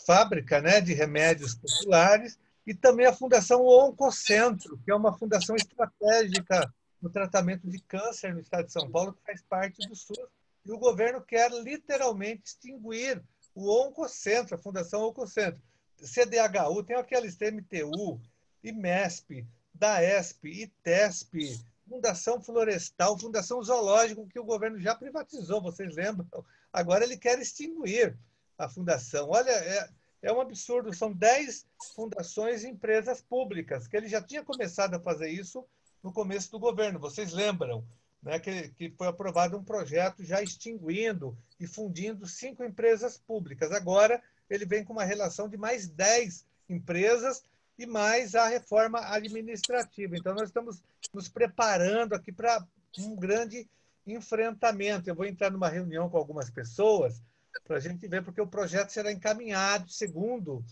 fábrica, né, de remédios populares, e também a Fundação Oncocentro, que é uma fundação estratégica no tratamento de câncer no estado de São Paulo, que faz parte do SUS, e o governo quer literalmente extinguir o Oncocentro, a Fundação Oncocentro. CDHU, tem aqueles TMTU, IMESP, DAESP, ITESP, Fundação Florestal, Fundação Zoológico, que o governo já privatizou, vocês lembram? Agora ele quer extinguir a fundação. Olha, é um absurdo, são 10 fundações e empresas públicas, que ele já tinha começado a fazer isso no começo do governo, vocês lembram, né, que foi aprovado um projeto já extinguindo e fundindo 5 empresas públicas. Agora ele vem com uma relação de mais 10 empresas e mais a reforma administrativa. Então, nós estamos nos preparando aqui para um grande enfrentamento. Eu vou entrar numa reunião com algumas pessoas para a gente ver, porque o projeto será encaminhado, segundo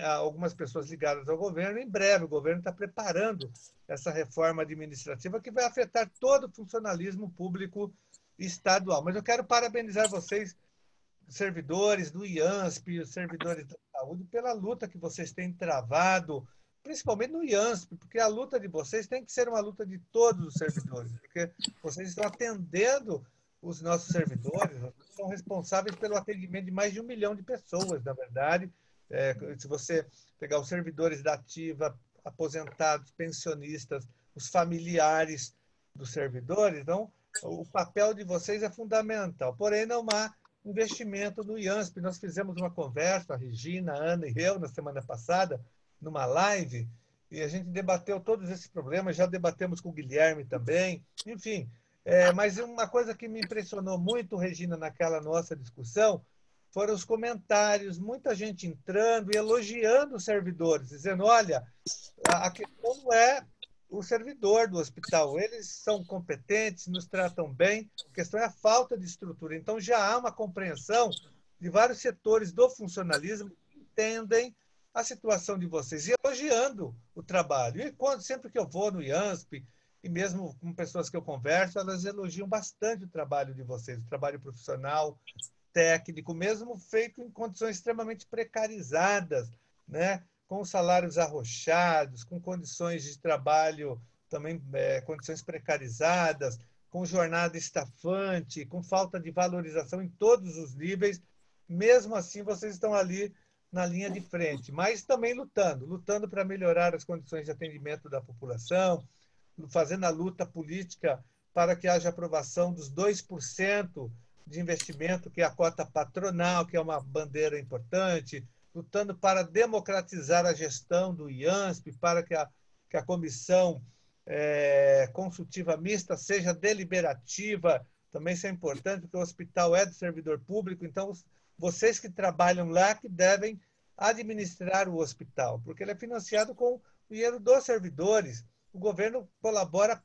algumas pessoas ligadas ao governo, em breve. O governo está preparando essa reforma administrativa que vai afetar todo o funcionalismo público estadual. Mas eu quero parabenizar vocês, servidores do IANSP, os servidores da saúde, pela luta que vocês têm travado, principalmente no IANSP, porque a luta de vocês tem que ser uma luta de todos os servidores, porque vocês estão atendendo os nossos servidores, são responsáveis pelo atendimento de mais de 1 milhão de pessoas, na verdade. Se você pegar os servidores da ativa, aposentados, pensionistas, os familiares dos servidores, então, o papel de vocês é fundamental. Porém, não há investimento no IANSP. Nós fizemos uma conversa, a Regina, a Ana e eu, na semana passada, numa live, e a gente debateu todos esses problemas, já debatemos com o Guilherme também, enfim. Mas uma coisa que me impressionou muito, Regina, naquela nossa discussão, foram os comentários, muita gente entrando e elogiando os servidores, dizendo, olha, a questão não é o servidor do hospital, eles são competentes, nos tratam bem, a questão é a falta de estrutura. Então, já há uma compreensão de vários setores do funcionalismo que entendem a situação de vocês e elogiando o trabalho. E sempre que eu vou no IANSP, e mesmo com pessoas que eu converso, elas elogiam bastante o trabalho de vocês, o trabalho profissional, técnico, mesmo feito em condições extremamente precarizadas, né? Com salários arrochados, com condições de trabalho também, condições precarizadas, com jornada estafante, com falta de valorização em todos os níveis. Mesmo assim, vocês estão ali na linha de frente, mas também lutando para melhorar as condições de atendimento da população, fazendo a luta política para que haja aprovação dos 2% de investimento, que é a cota patronal, que é uma bandeira importante, lutando para democratizar a gestão do IANSP, para que a comissão consultiva mista seja deliberativa, também isso é importante, porque o hospital é do servidor público, então vocês que trabalham lá que devem administrar o hospital, porque ele é financiado com o dinheiro dos servidores. O governo colabora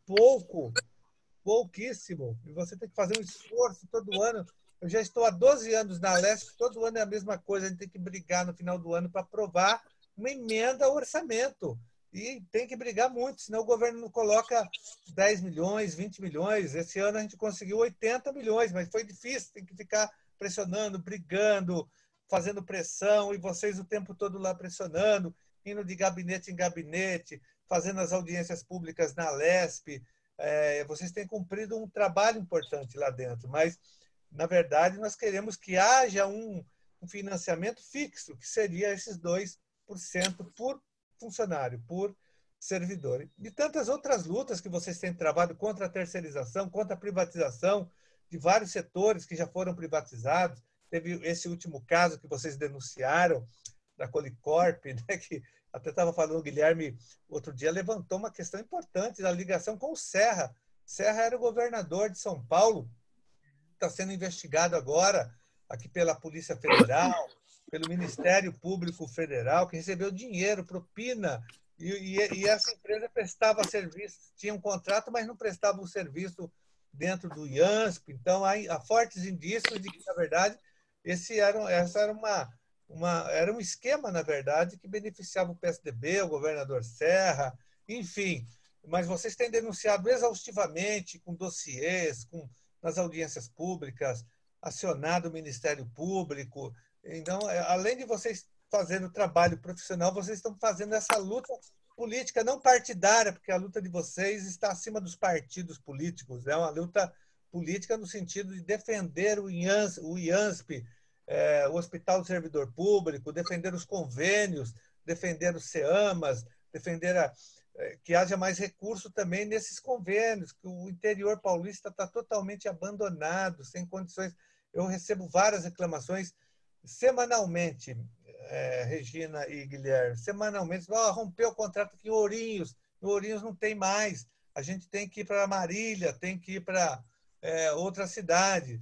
pouquíssimo, e você tem que fazer um esforço todo ano. Eu já estou há 12 anos na Lesp, todo ano é a mesma coisa, a gente tem que brigar no final do ano para aprovar uma emenda ao orçamento. E tem que brigar muito, senão o governo não coloca 10 milhões, 20 milhões. Esse ano a gente conseguiu 80 milhões, mas foi difícil, tem que ficar pressionando, brigando, fazendo pressão, e vocês o tempo todo lá pressionando, indo de gabinete em gabinete, fazendo as audiências públicas na Lesp. Vocês têm cumprido um trabalho importante lá dentro, mas, na verdade, nós queremos que haja um financiamento fixo, que seria esses 2% por funcionário, por servidor. E tantas outras lutas que vocês têm travado contra a terceirização, contra a privatização de vários setores que já foram privatizados. Teve esse último caso que vocês denunciaram, da Colicorp, né, que até estava falando, o Guilherme, outro dia, levantou uma questão importante da ligação com o Serra. Serra era o governador de São Paulo, está sendo investigado agora aqui pela Polícia Federal, pelo Ministério Público Federal, que recebeu dinheiro, propina, e essa empresa prestava serviço, tinha um contrato, mas não prestava um serviço dentro do IANSP. Então, há fortes indícios de que, na verdade, essa era um esquema, na verdade, que beneficiava o PSDB, o governador Serra, enfim. Mas vocês têm denunciado exaustivamente, com dossiês, nas audiências públicas, acionado o Ministério Público. Então, além de vocês fazendo o trabalho profissional, vocês estão fazendo essa luta política, não partidária, porque a luta de vocês está acima dos partidos políticos. É uma luta política no sentido de defender o IANSP, o Hospital do Servidor Público, defender os convênios, defender os CEAMAS, defender que haja mais recurso também nesses convênios, que o interior paulista está totalmente abandonado, sem condições. Eu recebo várias reclamações semanalmente, Regina e Guilherme, semanalmente, rompeu o contrato aqui em Ourinhos não tem mais, a gente tem que ir para Marília, tem que ir para outra cidade,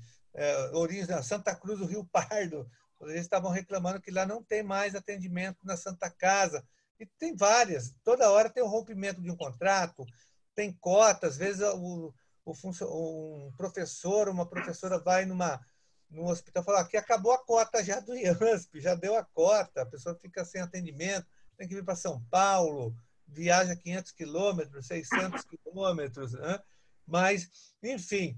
Ourinhos, Santa Cruz do Rio Pardo, eles estavam reclamando que lá não tem mais atendimento na Santa Casa, e tem várias, toda hora tem o rompimento de um contrato, tem cota, às vezes um professor, uma professora vai no hospital e fala que acabou a cota já do IANSP, já deu a cota, a pessoa fica sem atendimento, tem que vir para São Paulo, viaja 500 quilômetros, 600 quilômetros, né? Mas, enfim,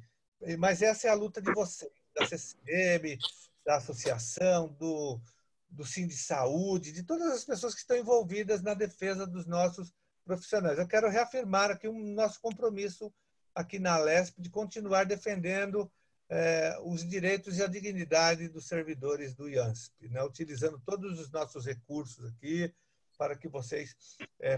mas essa é a luta de vocês, da CCM, da associação, do Sindisaúde, de todas as pessoas que estão envolvidas na defesa dos nossos profissionais. Eu quero reafirmar aqui o nosso compromisso aqui na Alesp de continuar defendendo os direitos e a dignidade dos servidores do IANSP, né? Utilizando todos os nossos recursos aqui para que vocês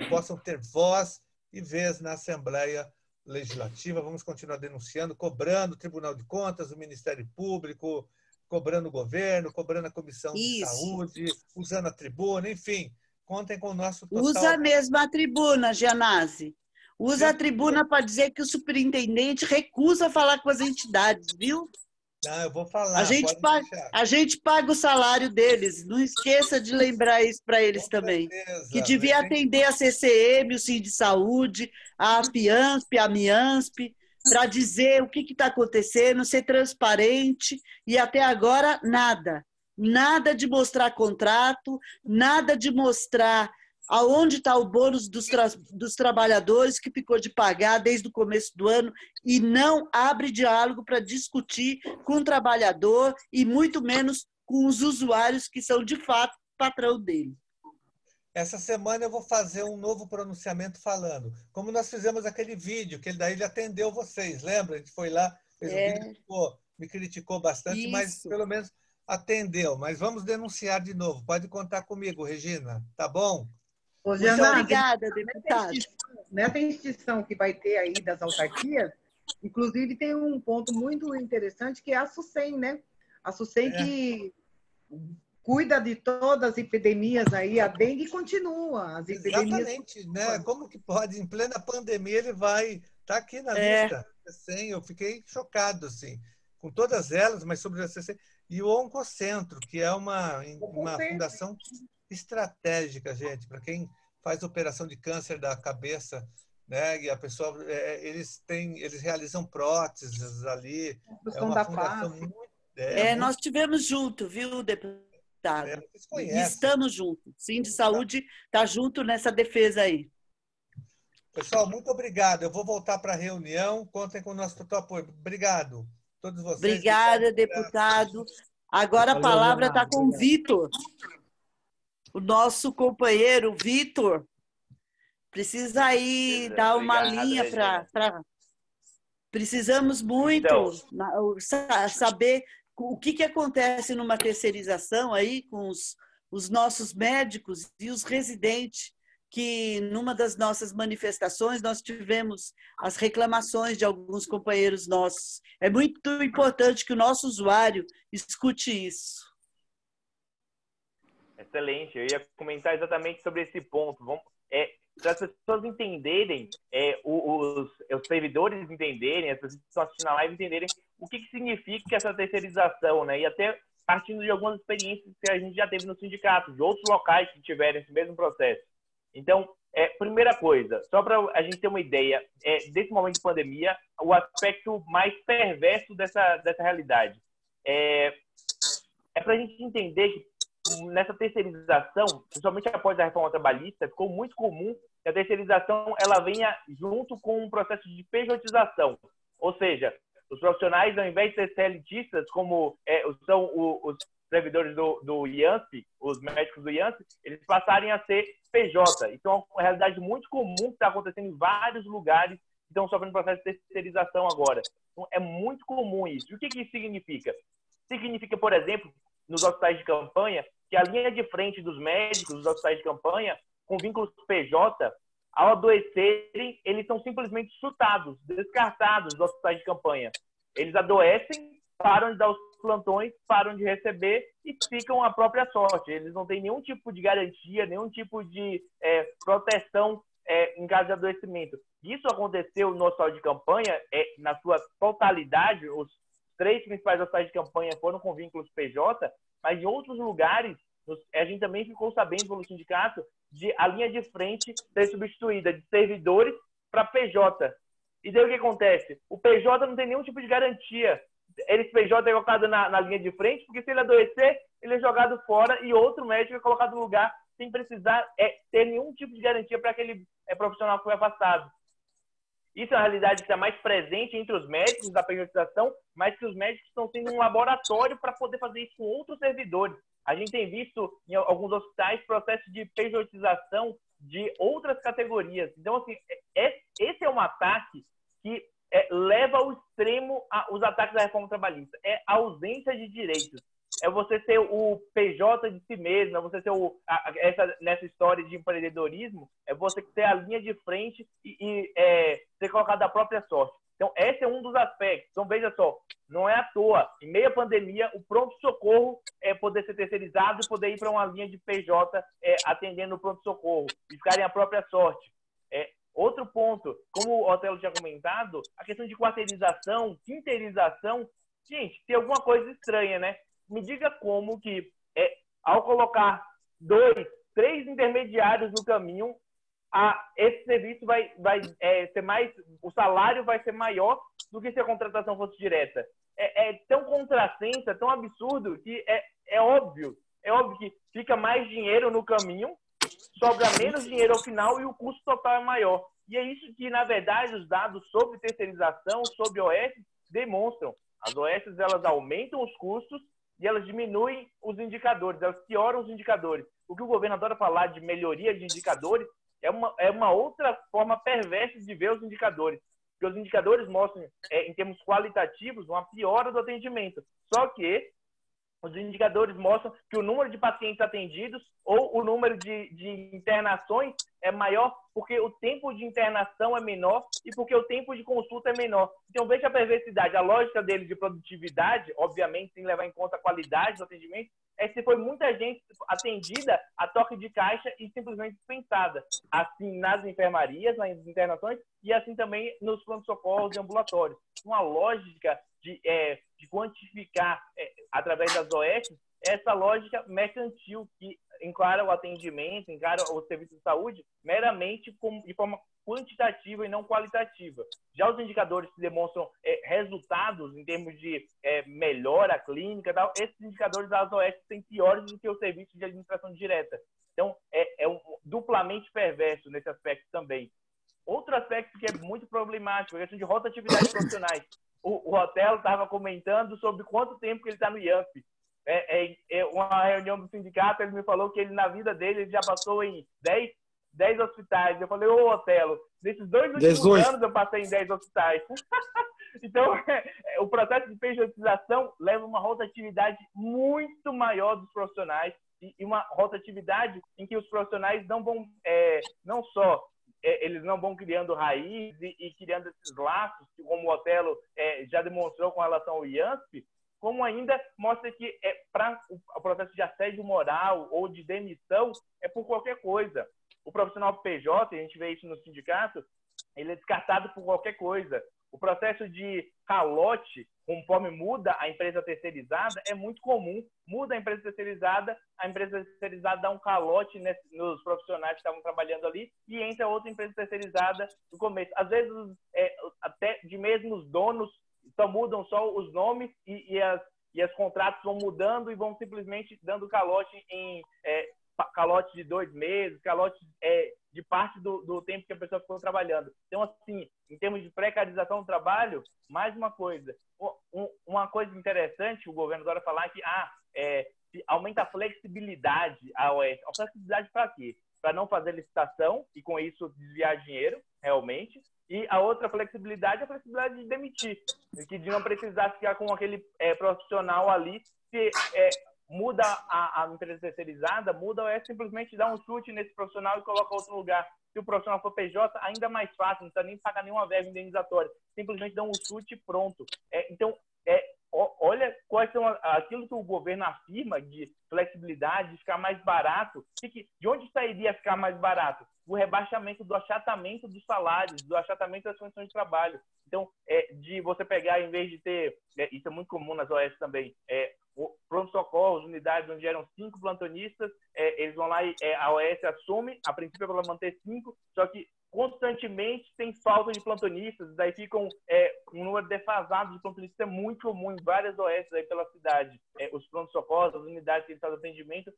possam ter voz e vez na Assembleia Legislativa. Vamos continuar denunciando, cobrando o Tribunal de Contas, o Ministério Público, cobrando o governo, cobrando a Comissão de Saúde, usando a tribuna, enfim, contem com o nosso total... Usa mesmo a tribuna, Gianazzi. Usa a tribuna para dizer que o superintendente recusa falar com as entidades, viu? Não, eu vou falar. A gente paga o salário deles. Não esqueça de lembrar isso para eles também. Que devia atender a CCM, o Sindisaúde, a Fiansp, a Miansp, para dizer o que está acontecendo, ser transparente, e até agora nada. Nada de mostrar contrato, nada de mostrar aonde está o bônus dos trabalhadores que ficou de pagar desde o começo do ano, e não abre diálogo para discutir com o trabalhador e muito menos com os usuários que são, de fato, patrão dele. Essa semana eu vou fazer um novo pronunciamento falando. Como nós fizemos aquele vídeo, que daí ele atendeu vocês, lembra? A gente foi lá, fez um vídeo, me criticou bastante, mas pelo menos atendeu. Mas vamos denunciar de novo. Pode contar comigo, Regina. Tá bom? Muito obrigada, deputado. Nessa extinção que vai ter aí das autarquias, inclusive tem um ponto muito interessante que é a SUSEM, né? A SUSEM que cuida de todas as epidemias aí, a dengue continua. As epidemias... Exatamente, né? Como que pode, em plena pandemia, ele vai... Está aqui na lista. Eu fiquei chocado, assim, com todas elas, mas sobre a SUSEM. E o Oncocentro, que é uma fundação estratégica, gente, para quem faz operação de câncer da cabeça, né? E a pessoa, eles realizam próteses ali. É uma fundação muito... Nós estivemos juntos, viu, deputado? Estamos juntos. Sindisaúde está junto nessa defesa aí. Pessoal, muito obrigado. Eu vou voltar para a reunião. Contem com o nosso total apoio. Obrigado. Todos vocês. Obrigada, deputado. Agora a palavra está com o Vitor. O nosso companheiro, Vitor, precisa aí dar uma linha para... Precisamos muito saber o que acontece numa terceirização aí com os nossos médicos e os residentes, que numa das nossas manifestações nós tivemos as reclamações de alguns companheiros nossos. É muito importante que o nosso usuário escute isso. Excelente, eu ia comentar exatamente sobre esse ponto. Para as pessoas entenderem, os servidores entenderem, as pessoas que estão assistindo a live entenderem o que significa essa terceirização, né? E até partindo de algumas experiências que a gente já teve no sindicato, de outros locais que tiveram esse mesmo processo. Então, primeira coisa, só para a gente ter uma ideia, desse momento de pandemia, o aspecto mais perverso dessa realidade. É para a gente entender que nessa terceirização, principalmente após a reforma trabalhista, ficou muito comum que a terceirização ela venha junto com um processo de pejotização. Ou seja, os profissionais, ao invés de ser CLTistas, como são os servidores do IANSP, os médicos do IANSP, eles passarem a ser PJ. Então, é uma realidade muito comum que está acontecendo em vários lugares que estão sofrendo processo de terceirização agora. Então, é muito comum isso. E o que isso significa? Significa, por exemplo, nos hospitais de campanha, que a linha de frente dos médicos dos hospitais de campanha, com vínculos PJ, ao adoecerem, eles são simplesmente chutados, descartados dos hospitais de campanha. Eles adoecem, param de dar os plantões, param de receber e ficam à própria sorte. Eles não têm nenhum tipo de garantia, nenhum tipo de proteção em caso de adoecimento. Isso aconteceu no hospital de campanha, na sua totalidade, os 3 principais hospitais de campanha foram com vínculos PJ, mas em outros lugares, a gente também ficou sabendo pelo sindicato de a linha de frente ser substituída de servidores para PJ. E daí o que acontece? O PJ não tem nenhum tipo de garantia. Esse PJ é colocado na linha de frente, porque se ele adoecer, ele é jogado fora e outro médico é colocado no lugar sem precisar ter nenhum tipo de garantia para aquele profissional que foi afastado. Isso é uma realidade que está mais presente entre os médicos da pejotização, mas que os médicos estão sendo um laboratório para poder fazer isso com outros servidores. A gente tem visto em alguns hospitais processos de pejotização de outras categorias. Então, assim, esse é um ataque que leva ao extremo os ataques da reforma trabalhista. É a ausência de direitos. É você ser o PJ de si mesmo, é você ser nessa história de empreendedorismo, é você ter a linha de frente e ser colocado à própria sorte. Então, esse é um dos aspectos. Então, veja só, não é à toa, em meio à pandemia, o pronto-socorro poder ser terceirizado e poder ir para uma linha de PJ atendendo o pronto-socorro e ficarem à própria sorte. Outro ponto, como o Otelo tinha comentado, a questão de quarteirização, quinteirização. Gente, tem alguma coisa estranha, né? Me diga como que, ao colocar 2, 3 intermediários no caminho, esse serviço vai ser mais, o salário vai ser maior do que se a contratação fosse direta. É tão contrassenso, é tão absurdo que é óbvio que fica mais dinheiro no caminho, sobra menos dinheiro ao final e o custo total é maior. E é isso que, na verdade, os dados sobre terceirização, sobre OS, demonstram. As OS, elas aumentam os custos e elas diminuem os indicadores, elas pioram os indicadores. O que o governo adora falar de melhoria de indicadores é uma outra forma perversa de ver os indicadores. Porque os indicadores mostram, em termos qualitativos, uma piora do atendimento. Só que os indicadores mostram que o número de pacientes atendidos ou o número de internações é maior porque o tempo de internação é menor e porque o tempo de consulta é menor. Então, veja a perversidade. A lógica dele de produtividade, obviamente, sem levar em conta a qualidade do atendimento, se foi muita gente atendida a toque de caixa e simplesmente dispensada. Assim nas enfermarias, nas internações, e assim também nos pronto-socorros e ambulatórios. Uma lógica de quantificar através das OS, essa lógica mercantil que encara o atendimento, encara o serviço de saúde meramente de forma quantitativa e não qualitativa. Já os indicadores que demonstram resultados em termos de melhora clínica, tal, esses indicadores das OS são piores do que o serviço de administração direta. Então, duplamente perverso nesse aspecto também. Outro aspecto que é muito problemático é a questão de rotatividade de profissionais. O Otelo estava comentando sobre quanto tempo que ele está no IANSP. Uma reunião do sindicato, ele me falou que ele, na vida dele, ele já passou em 10 hospitais. Eu falei, ô Otelo, nesses 2 últimos anos eu passei em 10 hospitais. Então, o processo de pejotização leva uma rotatividade muito maior dos profissionais e uma rotatividade em que os profissionais não vão, não só eles não vão criando raiz e criando esses laços, como o Otelo já demonstrou com relação ao IANSP, como ainda mostra que para o processo de assédio moral ou de demissão é por qualquer coisa. O profissional PJ, a gente vê isso no sindicato, ele é descartado por qualquer coisa. O processo de calote, conforme muda a empresa terceirizada, é muito comum. Muda a empresa terceirizada dá um calote nos profissionais que estavam trabalhando ali e entra outra empresa terceirizada no começo. Às vezes, até de mesmos donos, só mudam só os nomes e as contratos vão mudando e vão simplesmente dando calote em calote de 2 meses, calote de parte do tempo que a pessoa ficou trabalhando. Então, assim, em termos de precarização do trabalho, mais uma coisa. Uma coisa interessante, o governo agora falar que aumenta a flexibilidade à OS. A flexibilidade para quê? Para não fazer licitação e, com isso, desviar dinheiro, realmente. E a outra flexibilidade é a flexibilidade de demitir, de não precisar ficar com aquele profissional ali que muda a empresa terceirizada, muda ou simplesmente dá um chute nesse profissional e coloca outro lugar. Se o profissional for PJ, ainda mais fácil, não precisa nem pagar nenhuma verba indenizatória. Simplesmente dá um chute e pronto. Então, olha quais são aquilo que o governo afirma de flexibilidade, de ficar mais barato. De onde sairia ficar mais barato? O rebaixamento do achatamento dos salários, do achatamento das condições de trabalho. Então, de você pegar, em vez de ter... isso é muito comum nas OS também. Pronto-socorro, unidades onde eram 5 plantonistas, eles vão lá e a OS assume, a princípio é para manter 5, só que constantemente tem falta de plantonistas, daí ficam um número defasado de plantonistas, é muito comum em várias OS aí pela cidade. Os pronto-socorros, as unidades que fazem atendimento,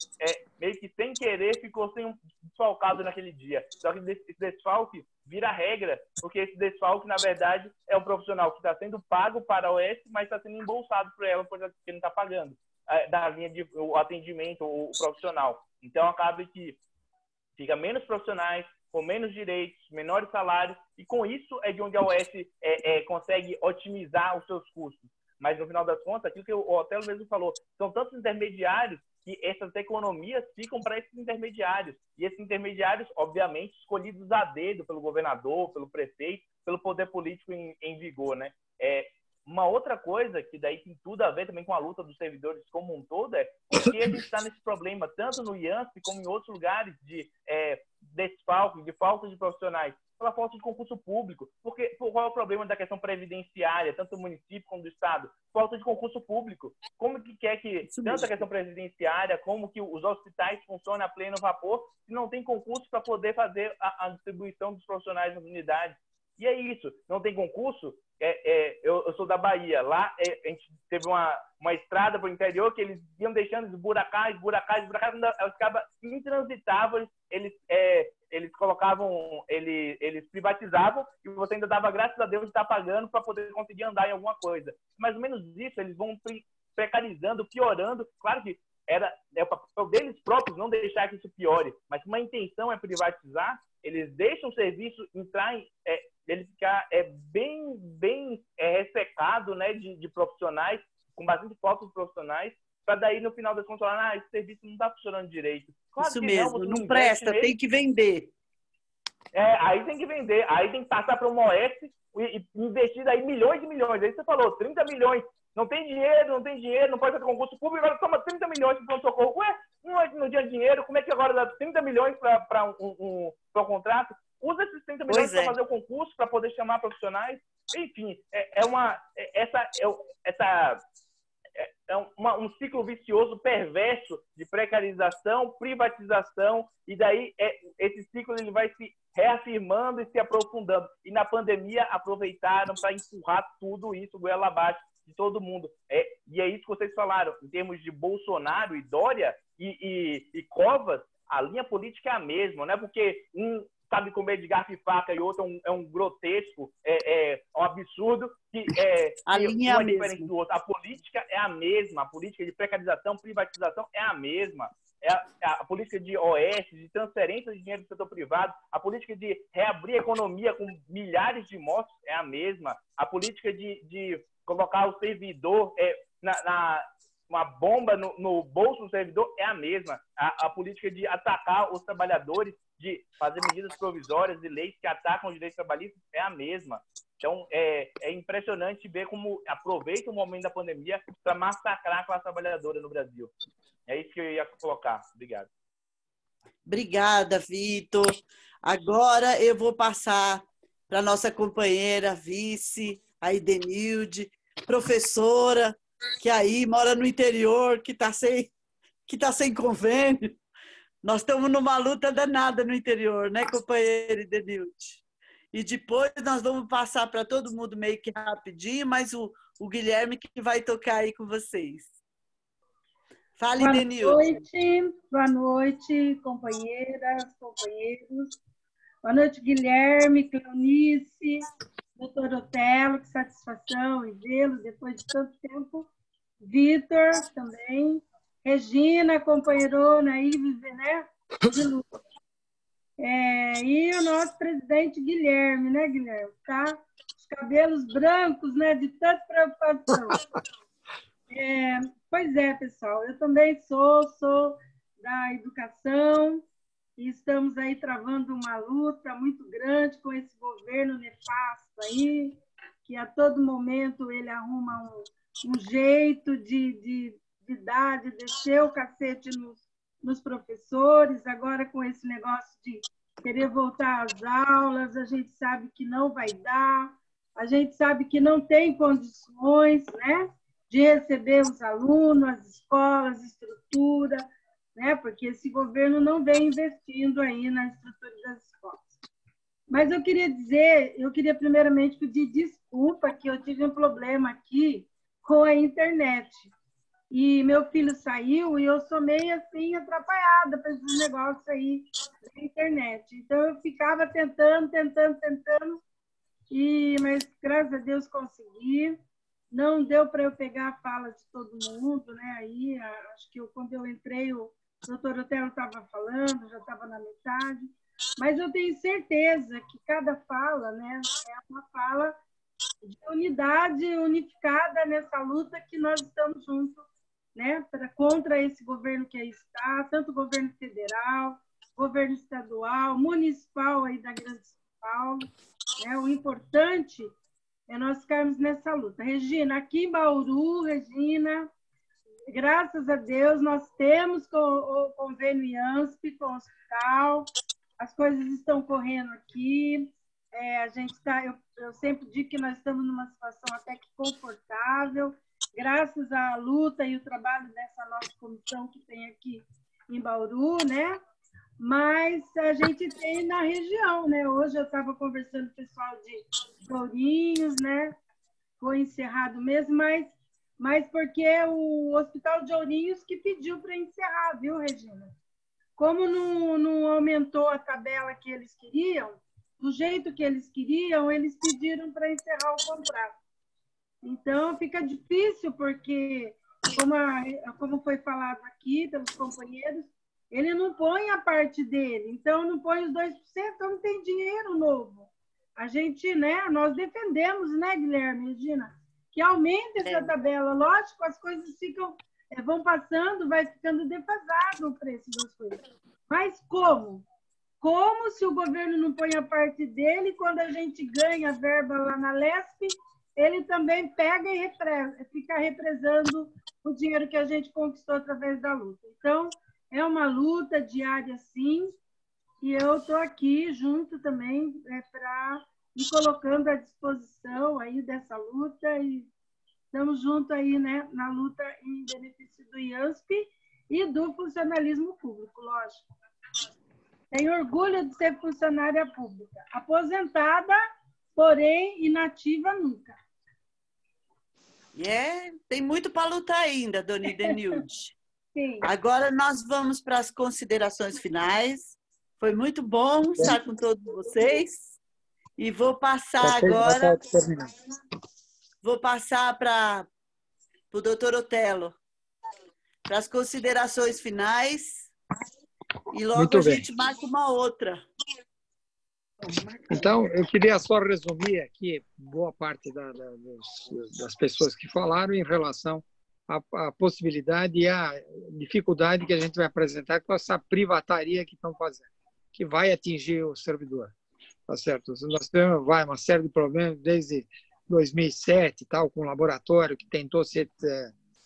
meio que sem querer ficou desfalcado naquele dia. Só que esse desfalque vira regra, porque esse desfalque, na verdade, é um profissional que está sendo pago para a OS, mas está sendo embolsado por ela, porque não está pagando da linha de o atendimento, o profissional. Então, acaba que fica menos profissionais, com menos direitos, menores salários, e com isso é de onde a OS consegue otimizar os seus custos. Mas, no final das contas, aquilo que o Otelo mesmo falou, são tantos intermediários que essas economias ficam para esses intermediários. E esses intermediários, obviamente, escolhidos a dedo pelo governador, pelo prefeito, pelo poder político em vigor, né? Uma outra coisa que daí tem tudo a ver também com a luta dos servidores como um todo porque a gente está nesse problema, tanto no IANSP como em outros lugares de desfalque, de falta de profissionais, pela falta de concurso público. Porque qual é o problema da questão previdenciária, tanto do município como do Estado? Falta de concurso público. Como que quer que tanto a questão previdenciária como que os hospitais funcionem a pleno vapor se não tem concurso para poder fazer a distribuição dos profissionais nas unidades? E é isso, não tem concurso. Eu sou da Bahia, lá a gente teve uma estrada para o interior que eles iam deixando esburacar, quando ela ficava intransitável, eles colocavam, eles privatizavam e você ainda dava graças a Deus de estar pagando para poder conseguir andar em alguma coisa. Mais ou menos isso, eles vão precarizando, piorando. Claro que é o papel deles próprios não deixar que isso piore, mas uma intenção é privatizar, eles deixam o serviço entrar ele ficar bem ressecado, né, de profissionais, com bastante falta de profissionais, para daí, no final das contas, falar, esse serviço não está funcionando direito. Claro isso que mesmo, não presta, nele. tem que vender. Aí tem que vender, aí tem que passar para uma OS e investir aí milhões e milhões. Aí você falou, 30 milhões, não tem dinheiro, não pode fazer concurso público, agora toma 30 milhões para o pronto-socorro. Ué, não tinha dinheiro, como é que agora dá 30 milhões para um contrato? Usa esses 30 milhões para fazer o concurso, para poder chamar profissionais. Enfim, um ciclo vicioso, perverso de precarização, privatização, e daí esse ciclo ele vai se reafirmando e se aprofundando. E na pandemia aproveitaram para empurrar tudo isso goela abaixo de todo mundo. E é isso que vocês falaram, em termos de Bolsonaro e Dória e Covas, a linha política é a mesma, não é porque um sabe comer de garfo e faca e outro é um grotesco, um absurdo, que a linha um é diferente do outro. A política é a mesma, a política de precarização, privatização é a mesma. A política de OS, de transferência de dinheiro do setor privado, a política de reabrir a economia com milhares de mortos é a mesma. A política de colocar o servidor uma bomba no bolso do servidor é a mesma. A política de atacar os trabalhadores, de fazer medidas provisórias e leis que atacam os direitos trabalhistas é a mesma. Então, é impressionante ver como aproveita o momento da pandemia para massacrar a classe trabalhadora no Brasil. É isso que eu ia colocar. Obrigado. Obrigada, Vitor. Agora eu vou passar para nossa companheira vice, a Idenilde, professora, que aí mora no interior, que está sem convênio. Nós estamos numa luta danada no interior, né, companheira Idenilde? E depois nós vamos passar para todo mundo meio que rapidinho, mas o Guilherme que vai tocar aí com vocês. Fale, Idenilde. Boa noite, companheiras, companheiros. Boa noite, Guilherme, Cleonice, doutor Otelo, que satisfação em vê-lo depois de tanto tempo. Vitor também. Regina, companheirona aí, né? De luta. E o nosso presidente Guilherme, né, Guilherme? Tá? Os cabelos brancos, né? De tanta preocupação. Pois é, pessoal. Eu também sou da educação e estamos aí travando uma luta muito grande com esse governo nefasto aí, que a todo momento ele arruma um jeito de descer o cacete nos professores. Agora, com esse negócio de querer voltar às aulas, a gente sabe que não vai dar, a gente sabe que não tem condições, né, de receber os alunos, as escolas, estrutura, né, porque esse governo não vem investindo aí na estrutura das escolas. Mas eu queria primeiramente pedir desculpa que eu tive um problema aqui com a internet. E meu filho saiu e eu sou meio assim atrapalhada para esses negócios aí da internet. Então eu ficava tentando, mas graças a Deus consegui. Não deu para eu pegar a fala de todo mundo, né? Aí acho que quando eu entrei o doutor Otelo estava falando, já estava na metade. Mas eu tenho certeza que cada fala, né, é uma fala de unidade unificada nessa luta que nós estamos juntos, né, contra esse governo que aí está, tanto o governo federal, governo estadual, municipal aí da Grande São Paulo, né? O importante é nós ficarmos nessa luta. Regina, aqui em Bauru, Regina, graças a Deus, nós temos o convênio IANSP com o hospital, as coisas estão correndo aqui, a gente está, eu sempre digo que nós estamos numa situação até que confortável, graças à luta e o trabalho dessa nossa comissão que tem aqui em Bauru, né? Mas a gente tem na região, né? Hoje eu estava conversando com o pessoal de Ourinhos, né? Foi encerrado mesmo, mas porque o Hospital de Ourinhos que pediu para encerrar, viu, Regina? Como não aumentou a tabela que eles queriam, do jeito que eles queriam, eles pediram para encerrar o contrato. Então, fica difícil, porque, como foi falado aqui pelos companheiros, ele não põe a parte dele, então não põe os 2%, então não tem dinheiro novo. A gente, né, nós defendemos, né, Guilherme, Regina, que aumente essa tabela. Lógico, as coisas vão passando, vai ficando defasado o preço das coisas. Mas como? Como se o governo não põe a parte dele, quando a gente ganha verba lá na LESP, ele também pega e fica represando o dinheiro que a gente conquistou através da luta. Então, é uma luta diária, sim, e eu estou aqui junto também para me colocando à disposição aí dessa luta, e estamos juntos aí, né, na luta em benefício do IANSP e do funcionalismo público, lógico. Tenho orgulho de ser funcionária pública, aposentada, porém inativa nunca. Tem muito para lutar ainda, dona Idenilde. Sim. Agora nós vamos para as considerações finais. Foi muito bom estar com todos vocês. E vou passar agora... Vou passar para o doutor Otelo, para as considerações finais. E logo muito a bem. gente marca uma outra. Então, eu queria só resumir aqui boa parte das pessoas que falaram em relação à possibilidade e à dificuldade que a gente vai apresentar com essa privataria que estão fazendo, que vai atingir o servidor. Tá certo? Nós temos uma série de problemas desde 2007, tal, com um laboratório que tentou ser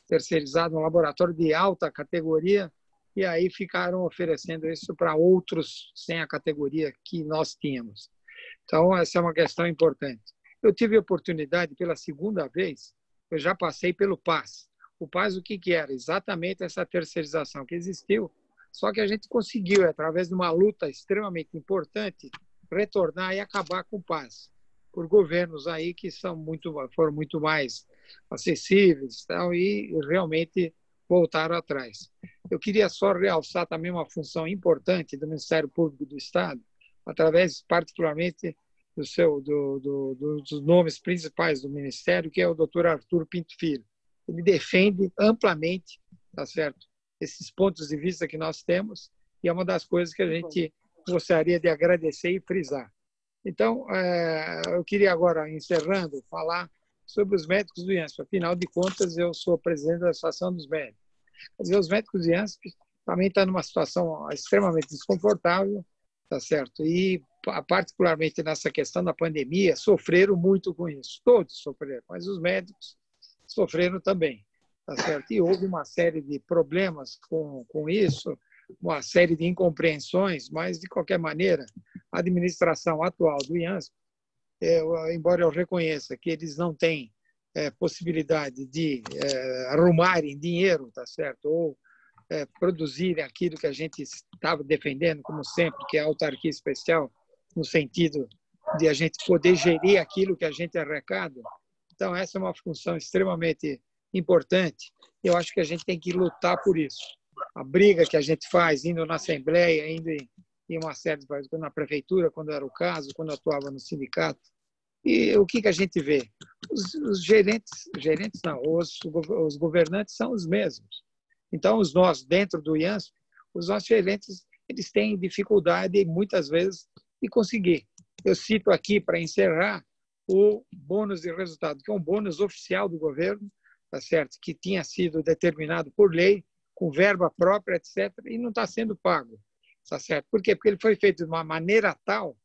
terceirizado, um laboratório de alta categoria, e aí ficaram oferecendo isso para outros sem a categoria que nós tínhamos. Então, essa é uma questão importante. Eu tive a oportunidade, pela segunda vez, eu já passei pelo PAS. O PAS, o que era? Exatamente essa terceirização que existiu, só que a gente conseguiu, através de uma luta extremamente importante, retornar e acabar com o PAS, por governos aí que foram muito mais acessíveis e realmente voltaram atrás. Eu queria só realçar também uma função importante do Ministério Público do Estado, através, particularmente, dos nomes principais do Ministério, que é o Dr. Arthur Pinto Filho. Ele defende amplamente, tá certo, esses pontos de vista que nós temos, e é uma das coisas que a gente gostaria de agradecer e frisar. Então, eu queria agora, encerrando, falar sobre os médicos do IANSP. Afinal de contas, eu sou presidente da Associação dos Médicos. Quer dizer, os médicos do IANSP também estão numa situação extremamente desconfortável, tá certo? E, particularmente nessa questão da pandemia, sofreram muito com isso. Todos sofreram, mas os médicos sofreram também, tá certo? E houve uma série de problemas com isso, uma série de incompreensões, mas, de qualquer maneira, a administração atual do IANSP, embora eu reconheça que eles não têm possibilidade de arrumarem dinheiro, tá certo? Ou produzirem aquilo que a gente estava defendendo, como sempre, que é a autarquia especial, no sentido de a gente poder gerir aquilo que a gente arrecada. Então, essa é uma função extremamente importante. Eu acho que a gente tem que lutar por isso. A briga que a gente faz, indo na Assembleia, indo em uma série de coisas, na Prefeitura, quando era o caso, quando eu atuava no sindicato. E o que a gente vê? Os gerentes não, os governantes são os mesmos. Então, nós, dentro do IANSP, os nossos gerentes, eles têm dificuldade, muitas vezes, de conseguir. Eu cito aqui, para encerrar, o bônus de resultado, que é um bônus oficial do governo, tá certo? Que tinha sido determinado por lei, com verba própria, etc., e não está sendo pago. Tá certo? Por quê? Porque ele foi feito de uma maneira tal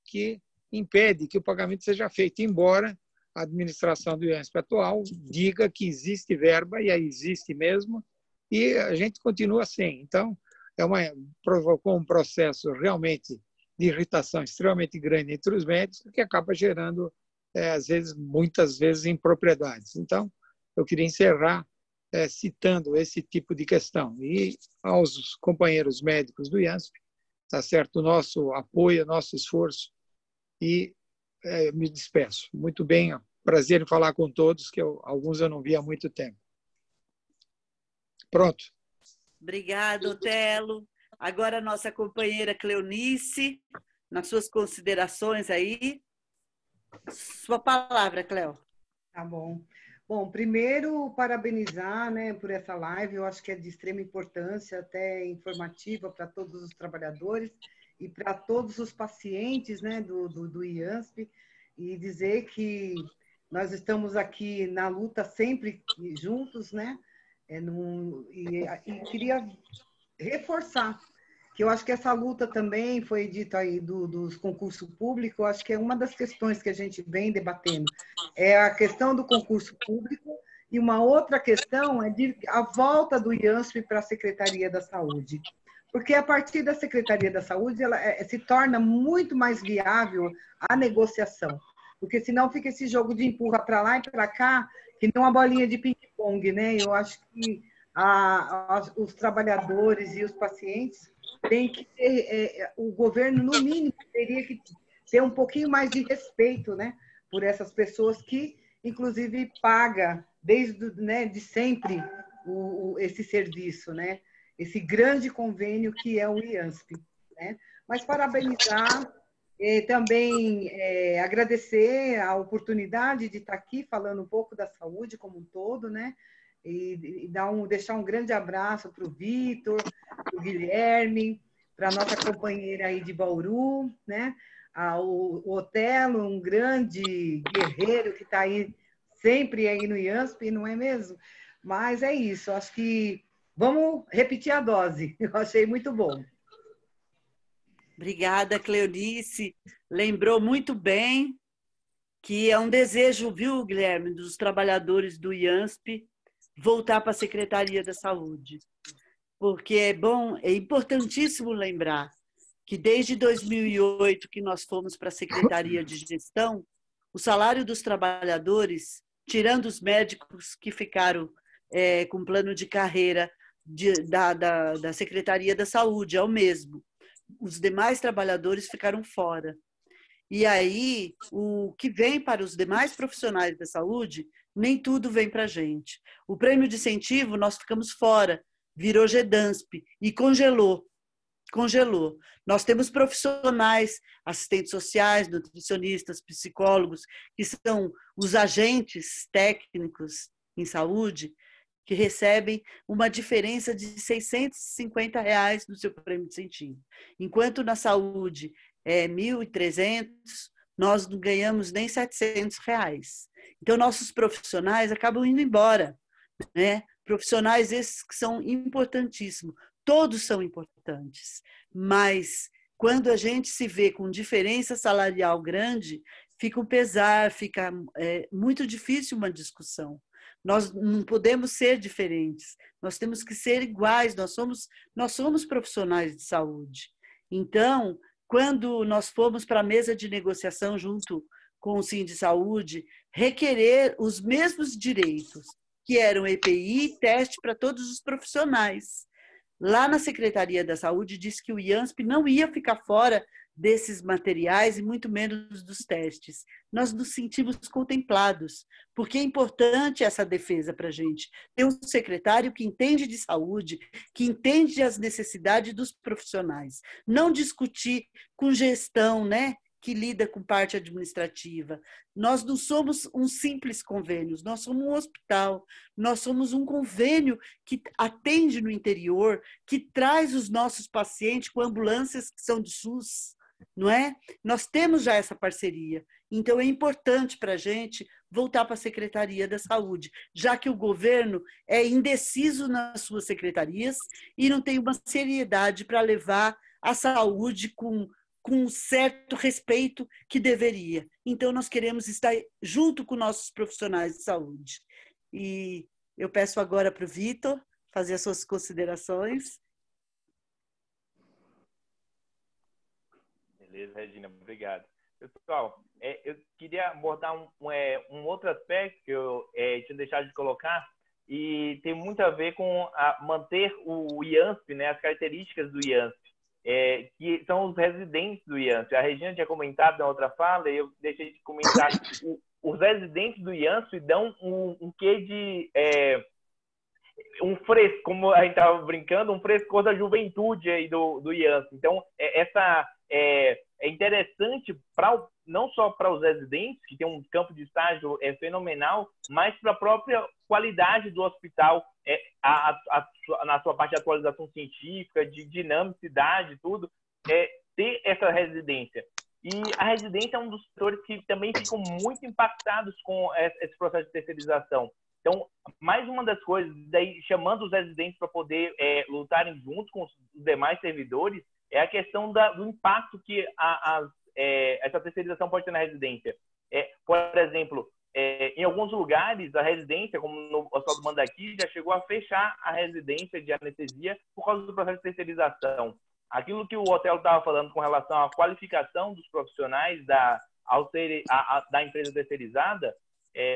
que impede que o pagamento seja feito, embora a administração do IANSP atual diga que existe verba, e aí existe mesmo, e a gente continua sem. Então, provocou um processo realmente de irritação extremamente grande entre os médicos, que acaba gerando, muitas vezes, impropriedades. Então, eu queria encerrar citando esse tipo de questão. E aos companheiros médicos do IANSP, tá certo, o nosso apoio, o nosso esforço, e me despeço. Muito bem, prazer em falar com todos, que alguns eu não vi há muito tempo. Pronto. Obrigada, Otelo. Agora a nossa companheira Cleonice, nas suas considerações aí. Sua palavra, Cleo. Tá bom. Bom, primeiro, parabenizar, né, por essa live. Eu acho que é de extrema importância, até informativa para todos os trabalhadores e para todos os pacientes, né, do IANSP, e dizer que nós estamos aqui na luta sempre juntos, né? E queria reforçar que eu acho que essa luta também foi dita aí dos concursos públicos. Eu acho que é uma das questões que a gente vem debatendo, é a questão do concurso público, e uma outra questão é a volta do IANSP para a Secretaria da Saúde. Porque a partir da Secretaria da Saúde ela se torna muito mais viável a negociação. Porque senão fica esse jogo de empurra para lá e para cá, que nem uma bolinha de ping-pong, né? Eu acho que os trabalhadores e os pacientes têm que ter, o governo, no mínimo, teria que ter um pouquinho mais de respeito, né, por essas pessoas que, inclusive, paga desde, né, de sempre esse serviço, né? Esse grande convênio que é o IANSP, né? Mas parabenizar, também agradecer a oportunidade de estar aqui falando um pouco da saúde como um todo, né? E deixar um grande abraço para o Vitor, para o Guilherme, para a nossa companheira aí de Bauru, né? O Otelo, um grande guerreiro que está aí sempre aí no IANSP, não é mesmo? Mas é isso, acho que vamos repetir a dose. Eu achei muito bom. Obrigada, Cleonice. Lembrou muito bem que é um desejo, viu, Guilherme, dos trabalhadores do IANSP voltar para a Secretaria da Saúde. Porque é importantíssimo lembrar que desde 2008 que nós fomos para a Secretaria de Gestão, o salário dos trabalhadores, tirando os médicos que ficaram com plano de carreira da Secretaria da Saúde, é o mesmo. Os demais trabalhadores ficaram fora. E aí, o que vem para os demais profissionais da saúde, nem tudo vem para a gente. O prêmio de incentivo, nós ficamos fora, virou GEDANSP e congelou. Nós temos profissionais, assistentes sociais, nutricionistas, psicólogos, que são os agentes técnicos em saúde, que recebem uma diferença de R$ 650 no seu prêmio de incentivo. Enquanto na saúde é 1.300, nós não ganhamos nem R$ 700. Então, nossos profissionais acabam indo embora, né? Profissionais esses que são importantíssimos. Todos são importantes, mas quando a gente se vê com diferença salarial grande, fica um pesar, fica muito difícil uma discussão. Nós não podemos ser diferentes, nós temos que ser iguais, nós somos profissionais de saúde. Então, quando nós fomos para a mesa de negociação junto com o Sindisaúde, requerer os mesmos direitos, que eram EPI e teste para todos os profissionais. Lá na Secretaria da Saúde disse que o IANSP não ia ficar fora desses materiais e muito menos dos testes. Nós nos sentimos contemplados, porque é importante essa defesa para a gente. Ter um secretário que entende de saúde, que entende as necessidades dos profissionais. Não discutir com gestão, né? Que lida com parte administrativa. Nós não somos um simples convênio, nós somos um hospital, nós somos um convênio que atende no interior, que traz os nossos pacientes com ambulâncias que são do SUS, não é? Nós temos já essa parceria, então é importante para a gente voltar para a Secretaria da Saúde, já que o governo é indeciso nas suas secretarias e não tem uma seriedade para levar a saúde com um certo respeito que deveria. Então, nós queremos estar junto com nossos profissionais de saúde. E eu peço agora para o Vitor fazer as suas considerações. Beleza, Regina, obrigado. Pessoal, eu queria abordar um outro aspecto que eu tinha deixado de colocar, e tem muito a ver com manter o IANSP, né, as características do IANSP. Que são os residentes do IANSP. A Regina tinha comentado na outra fala, e eu deixei de comentar. Os residentes do IANSP dão um quê de... um fresco, como a gente estava brincando, um frescor da juventude aí do IANSP. Então, é interessante não só para os residentes, que tem um campo de estágio fenomenal, mas para a própria qualidade do hospital, na sua parte de atualização científica, de dinamicidade, tudo, ter essa residência. E a residência é um dos setores que também ficam muito impactados com esse processo de terceirização. Então, mais uma das coisas, daí chamando os residentes para poder lutarem junto com os demais servidores, é a questão do impacto que essa terceirização pode ter na residência. Por exemplo, em alguns lugares, a residência, como no Hospital do Mandaqui, já chegou a fechar a residência de anestesia por causa do processo de terceirização. Aquilo que o Otelo estava falando com relação à qualificação dos profissionais da empresa terceirizada,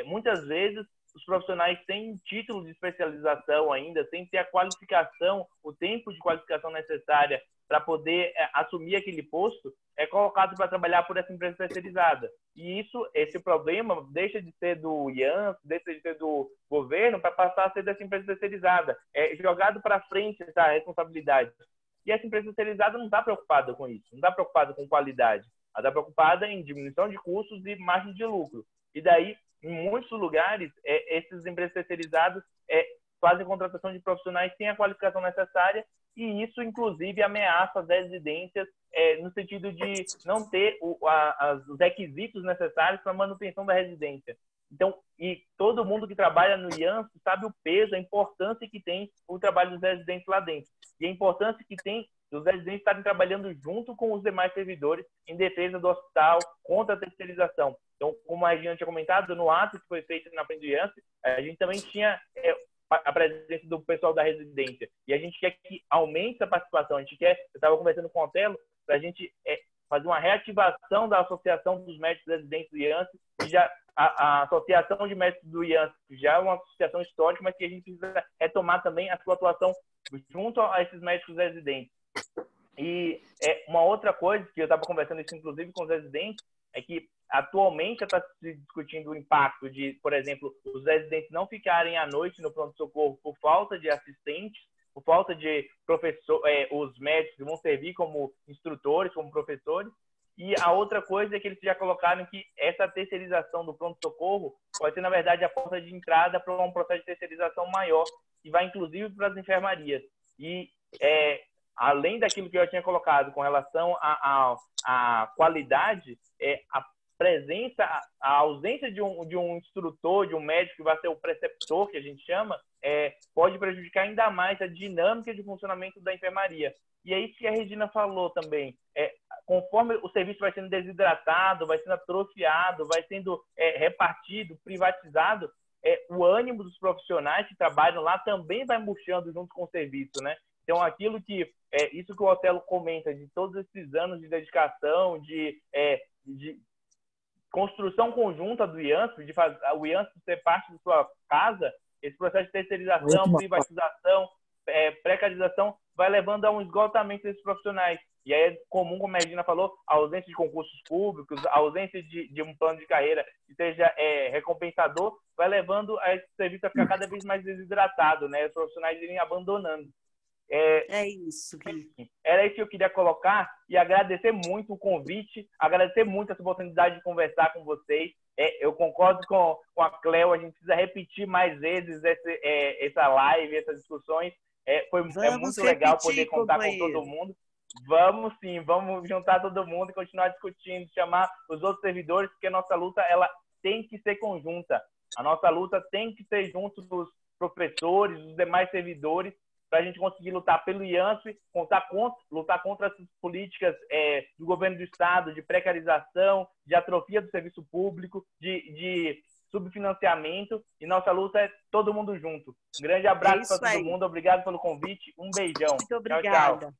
muitas vezes os profissionais sem título de especialização ainda, sem ter a qualificação, o tempo de qualificação necessária para poder assumir aquele posto, é colocado para trabalhar por essa empresa terceirizada. E esse problema deixa de ser do IANSP, deixa de ser do governo, para passar a ser dessa empresa terceirizada. É jogado para frente essa responsabilidade. E essa empresa terceirizada não está preocupada com isso, não está preocupada com qualidade. Ela está preocupada em diminuição de custos e margem de lucro. E daí, em muitos lugares, essas empresas terceirizadas fazem contratação de profissionais sem a qualificação necessária, e isso, inclusive, ameaça as residências no sentido de não ter os requisitos necessários para a manutenção da residência. Então, e todo mundo que trabalha no IANSP sabe o peso, a importância que tem o trabalho dos residentes lá dentro. E a importância que tem dos residentes estarem trabalhando junto com os demais servidores em defesa do hospital, contra a terceirização. Então, como a Regina tinha comentado, no ato que foi feito na frente do IANSP, a gente também tinha a presença do pessoal da residência. E a gente quer que aumente a participação. Eu estava conversando com o Otelo, para a gente fazer uma reativação da Associação dos Médicos Residentes do IANSP, que já a Associação de Médicos do IANSP já é uma associação histórica, mas que a gente precisa retomar também a sua atuação junto a esses médicos residentes. E uma outra coisa que eu estava conversando isso, inclusive, com os residentes, é que atualmente está se discutindo o impacto de, por exemplo, os residentes não ficarem à noite no pronto-socorro por falta de assistentes, por falta de professor, os médicos que vão servir como instrutores, como professores. E a outra coisa é que eles já colocaram que essa terceirização do pronto-socorro pode ser, na verdade, a porta de entrada para um processo de terceirização maior, que vai, inclusive, para as enfermarias. E, além daquilo que eu tinha colocado com relação à qualidade, a presença, a ausência de um instrutor, de um médico que vai ser o preceptor, que a gente chama, pode prejudicar ainda mais a dinâmica de funcionamento da enfermaria. E é isso que a Regina falou também. Conforme o serviço vai sendo desidratado, vai sendo atrofiado, vai sendo repartido, privatizado, o ânimo dos profissionais que trabalham lá também vai murchando junto com o serviço, né? Então, aquilo que isso que o Otelo comenta, de todos esses anos de dedicação, de construção conjunta do IANSP, de fazer o IANSP ser parte da sua casa, esse processo de terceirização, privatização, precarização, vai levando a um esgotamento desses profissionais. E aí é comum, como a Regina falou, a ausência de concursos públicos, a ausência de um plano de carreira que seja recompensador, vai levando a esse serviço a ficar cada vez mais desidratado, né? Os profissionais irem abandonando. Isso. Era isso que eu queria colocar e agradecer muito o convite, agradecer muito essa oportunidade de conversar com vocês. Eu concordo com a Cleo, a gente precisa repetir mais vezes essa live, essas discussões. É muito legal poder contar com todo mundo. Vamos sim, vamos juntar todo mundo e continuar discutindo, chamar os outros servidores, porque a nossa luta ela tem que ser conjunta. A nossa luta tem que ser junto dos professores, dos demais servidores, para a gente conseguir lutar pelo IANSP, lutar contra essas políticas do governo do Estado, de precarização, de atrofia do serviço público, de subfinanciamento, e nossa luta é todo mundo junto. Um grande abraço para todo mundo, obrigado pelo convite, um beijão. Muito obrigada. Tchau.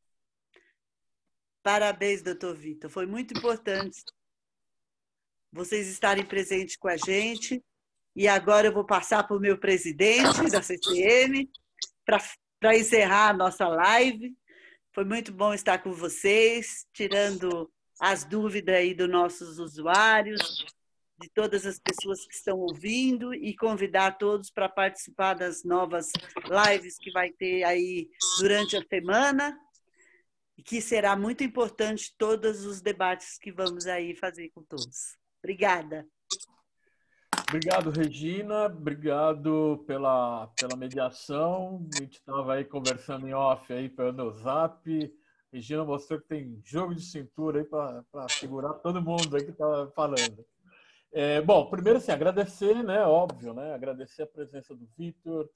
Parabéns, doutor Vitor, foi muito importante vocês estarem presentes com a gente, e agora eu vou passar para o meu presidente da CCM, para encerrar a nossa live. Foi muito bom estar com vocês, tirando as dúvidas aí dos nossos usuários, de todas as pessoas que estão ouvindo, e convidar todos para participar das novas lives que vai ter aí durante a semana, e que será muito importante todos os debates que vamos aí fazer com todos. Obrigada. Obrigado, Regina. Obrigado pela mediação. A gente estava aí conversando em off aí pelo Zap. Regina mostrou que tem jogo de cintura aí para segurar todo mundo aí que estava falando. Bom, primeiro, assim, agradecer, né? Óbvio, né? Agradecer a presença do Vitor,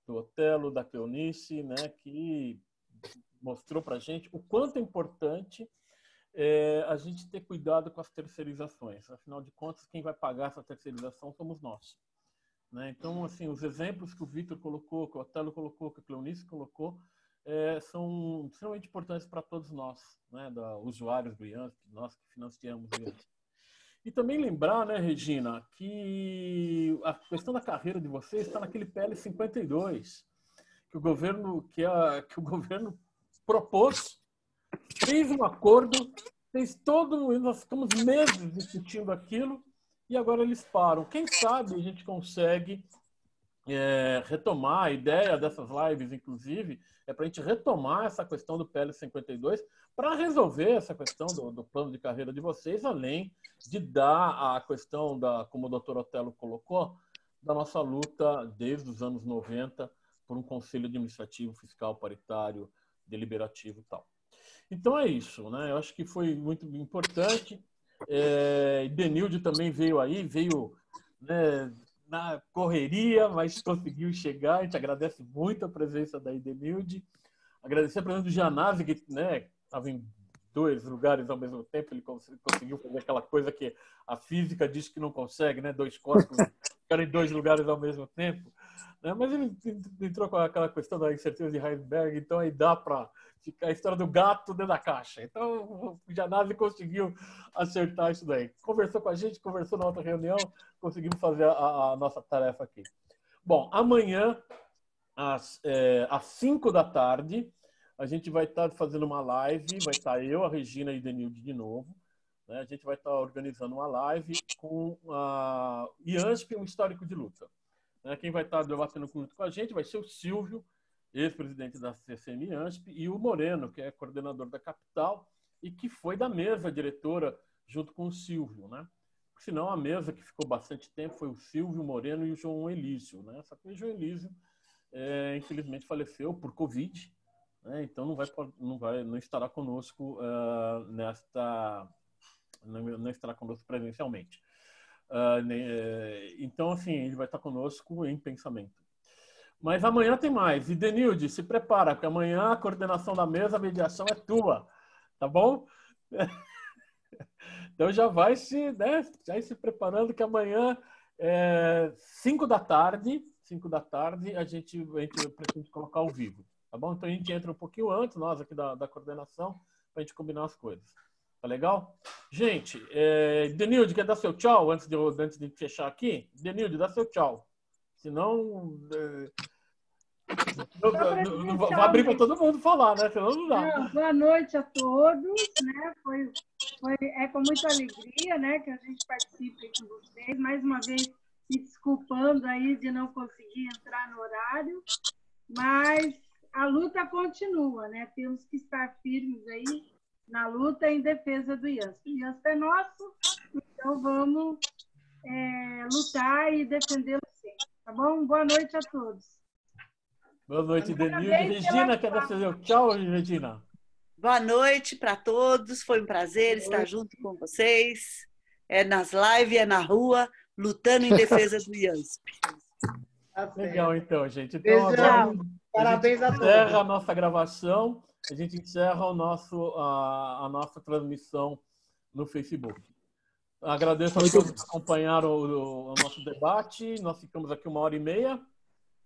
do Otelo, da Cleonice, né? Que mostrou para a gente o quanto é importante a gente ter cuidado com as terceirizações. Afinal de contas, quem vai pagar essa terceirização somos nós, né? Então, assim, os exemplos que o Vitor colocou, que o Otelo colocou, que a Cleonice colocou, são extremamente importantes para todos nós, né? Usuários do IANSP, nós que financiamos o IANSP. E também lembrar, né, Regina, que a questão da carreira de vocês está naquele PL 52, que o governo propôs, fez um acordo, fez nós ficamos meses discutindo aquilo e agora eles param. Quem sabe a gente consegue retomar a ideia dessas lives, inclusive, para a gente retomar essa questão do PL 52 para resolver essa questão do plano de carreira de vocês, além de dar a questão, como o doutor Otelo colocou, da nossa luta desde os anos 90 por um conselho administrativo, fiscal, paritário, deliberativo e tal. Então é isso, né? Eu acho que foi muito importante. Denilde também veio aí, né, na correria, mas conseguiu chegar. A gente agradece muito a presença da Denilde. Agradecer a presença do Janazzi, que, né, estava em 2 lugares ao mesmo tempo. Ele conseguiu fazer aquela coisa que a física diz que não consegue, né? 2 corpos ficarem em 2 lugares ao mesmo tempo. né? Mas ele entrou com aquela questão da incerteza de Heisenberg, então aí dá para ficar a história do gato dentro da caixa. Então, o Janazzi conseguiu acertar isso daí. Conversou com a gente, conversou na outra reunião, conseguimos fazer a nossa tarefa aqui. Bom, amanhã, às 5 da tarde, a gente vai estar fazendo uma live, vai estar eu, a Regina e o Denilde de novo. Né? A gente vai estar organizando uma live com a IANSP, um histórico de luta. Né? Quem vai estar debatendo junto com a gente vai ser o Silvio, ex-presidente da CCM IANSP, e o Moreno, que é coordenador da capital e que foi da mesa diretora junto com o Silvio. Né? Senão a mesa que ficou bastante tempo foi o Silvio, o Moreno e o João Elísio. Né? Só que o João Elísio, infelizmente, faleceu por Covid. Né? Então não estará conosco não estará conosco presencialmente. Então, assim, ele vai estar conosco em pensamento. Mas amanhã tem mais. E, Denilde, se prepara, porque amanhã a coordenação da mesa, a mediação é tua. Tá bom? Então já vai se preparando, que amanhã, 5 da tarde, a gente pretende colocar ao vivo. Tá bom? Então a gente entra um pouquinho antes, nós aqui da coordenação, para a gente combinar as coisas. Tá legal? Gente, Denilde, quer dar seu tchau antes de fechar aqui? Denilde, dá seu tchau. Senão... não vai abrir para todo mundo falar, né? Senão não dá. Não, boa noite a todos, né? É com muita alegria, né, que a gente participa com vocês. Mais uma vez, me desculpando aí de não conseguir entrar no horário, mas a luta continua, né? Temos que estar firmes aí na luta em defesa do IANSP. O IANSP é nosso, então vamos lutar e defendê-lo sempre, tá bom? Boa noite a todos. Boa noite, Denilde. Regina, quer dar seu tchau, Regina? Boa noite para todos. Foi um prazer estar junto com vocês. É nas lives, é na rua, lutando em defesa do IANSP. Legal, então, gente. Então, agora, parabéns a todos. Encerra a nossa gravação. A gente encerra a nossa transmissão no Facebook. Agradeço a todos que acompanharam o nosso debate. Nós ficamos aqui 1h30.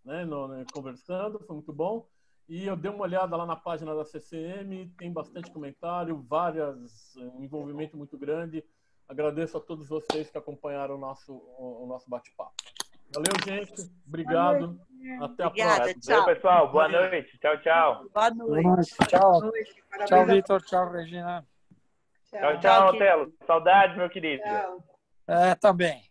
Né, conversando, foi muito bom. E eu dei uma olhada lá na página da CCM, tem bastante comentário, um envolvimento muito grande. Agradeço a todos vocês que acompanharam o nosso bate-papo. Valeu, gente. Obrigado. Até a próxima. Tchau, pessoal. Boa noite. Tchau, tchau. Boa noite. Tchau. Tchau, Vitor. Tchau, Regina. Tchau, Otelo. Saudades, meu querido. Tchau. Também.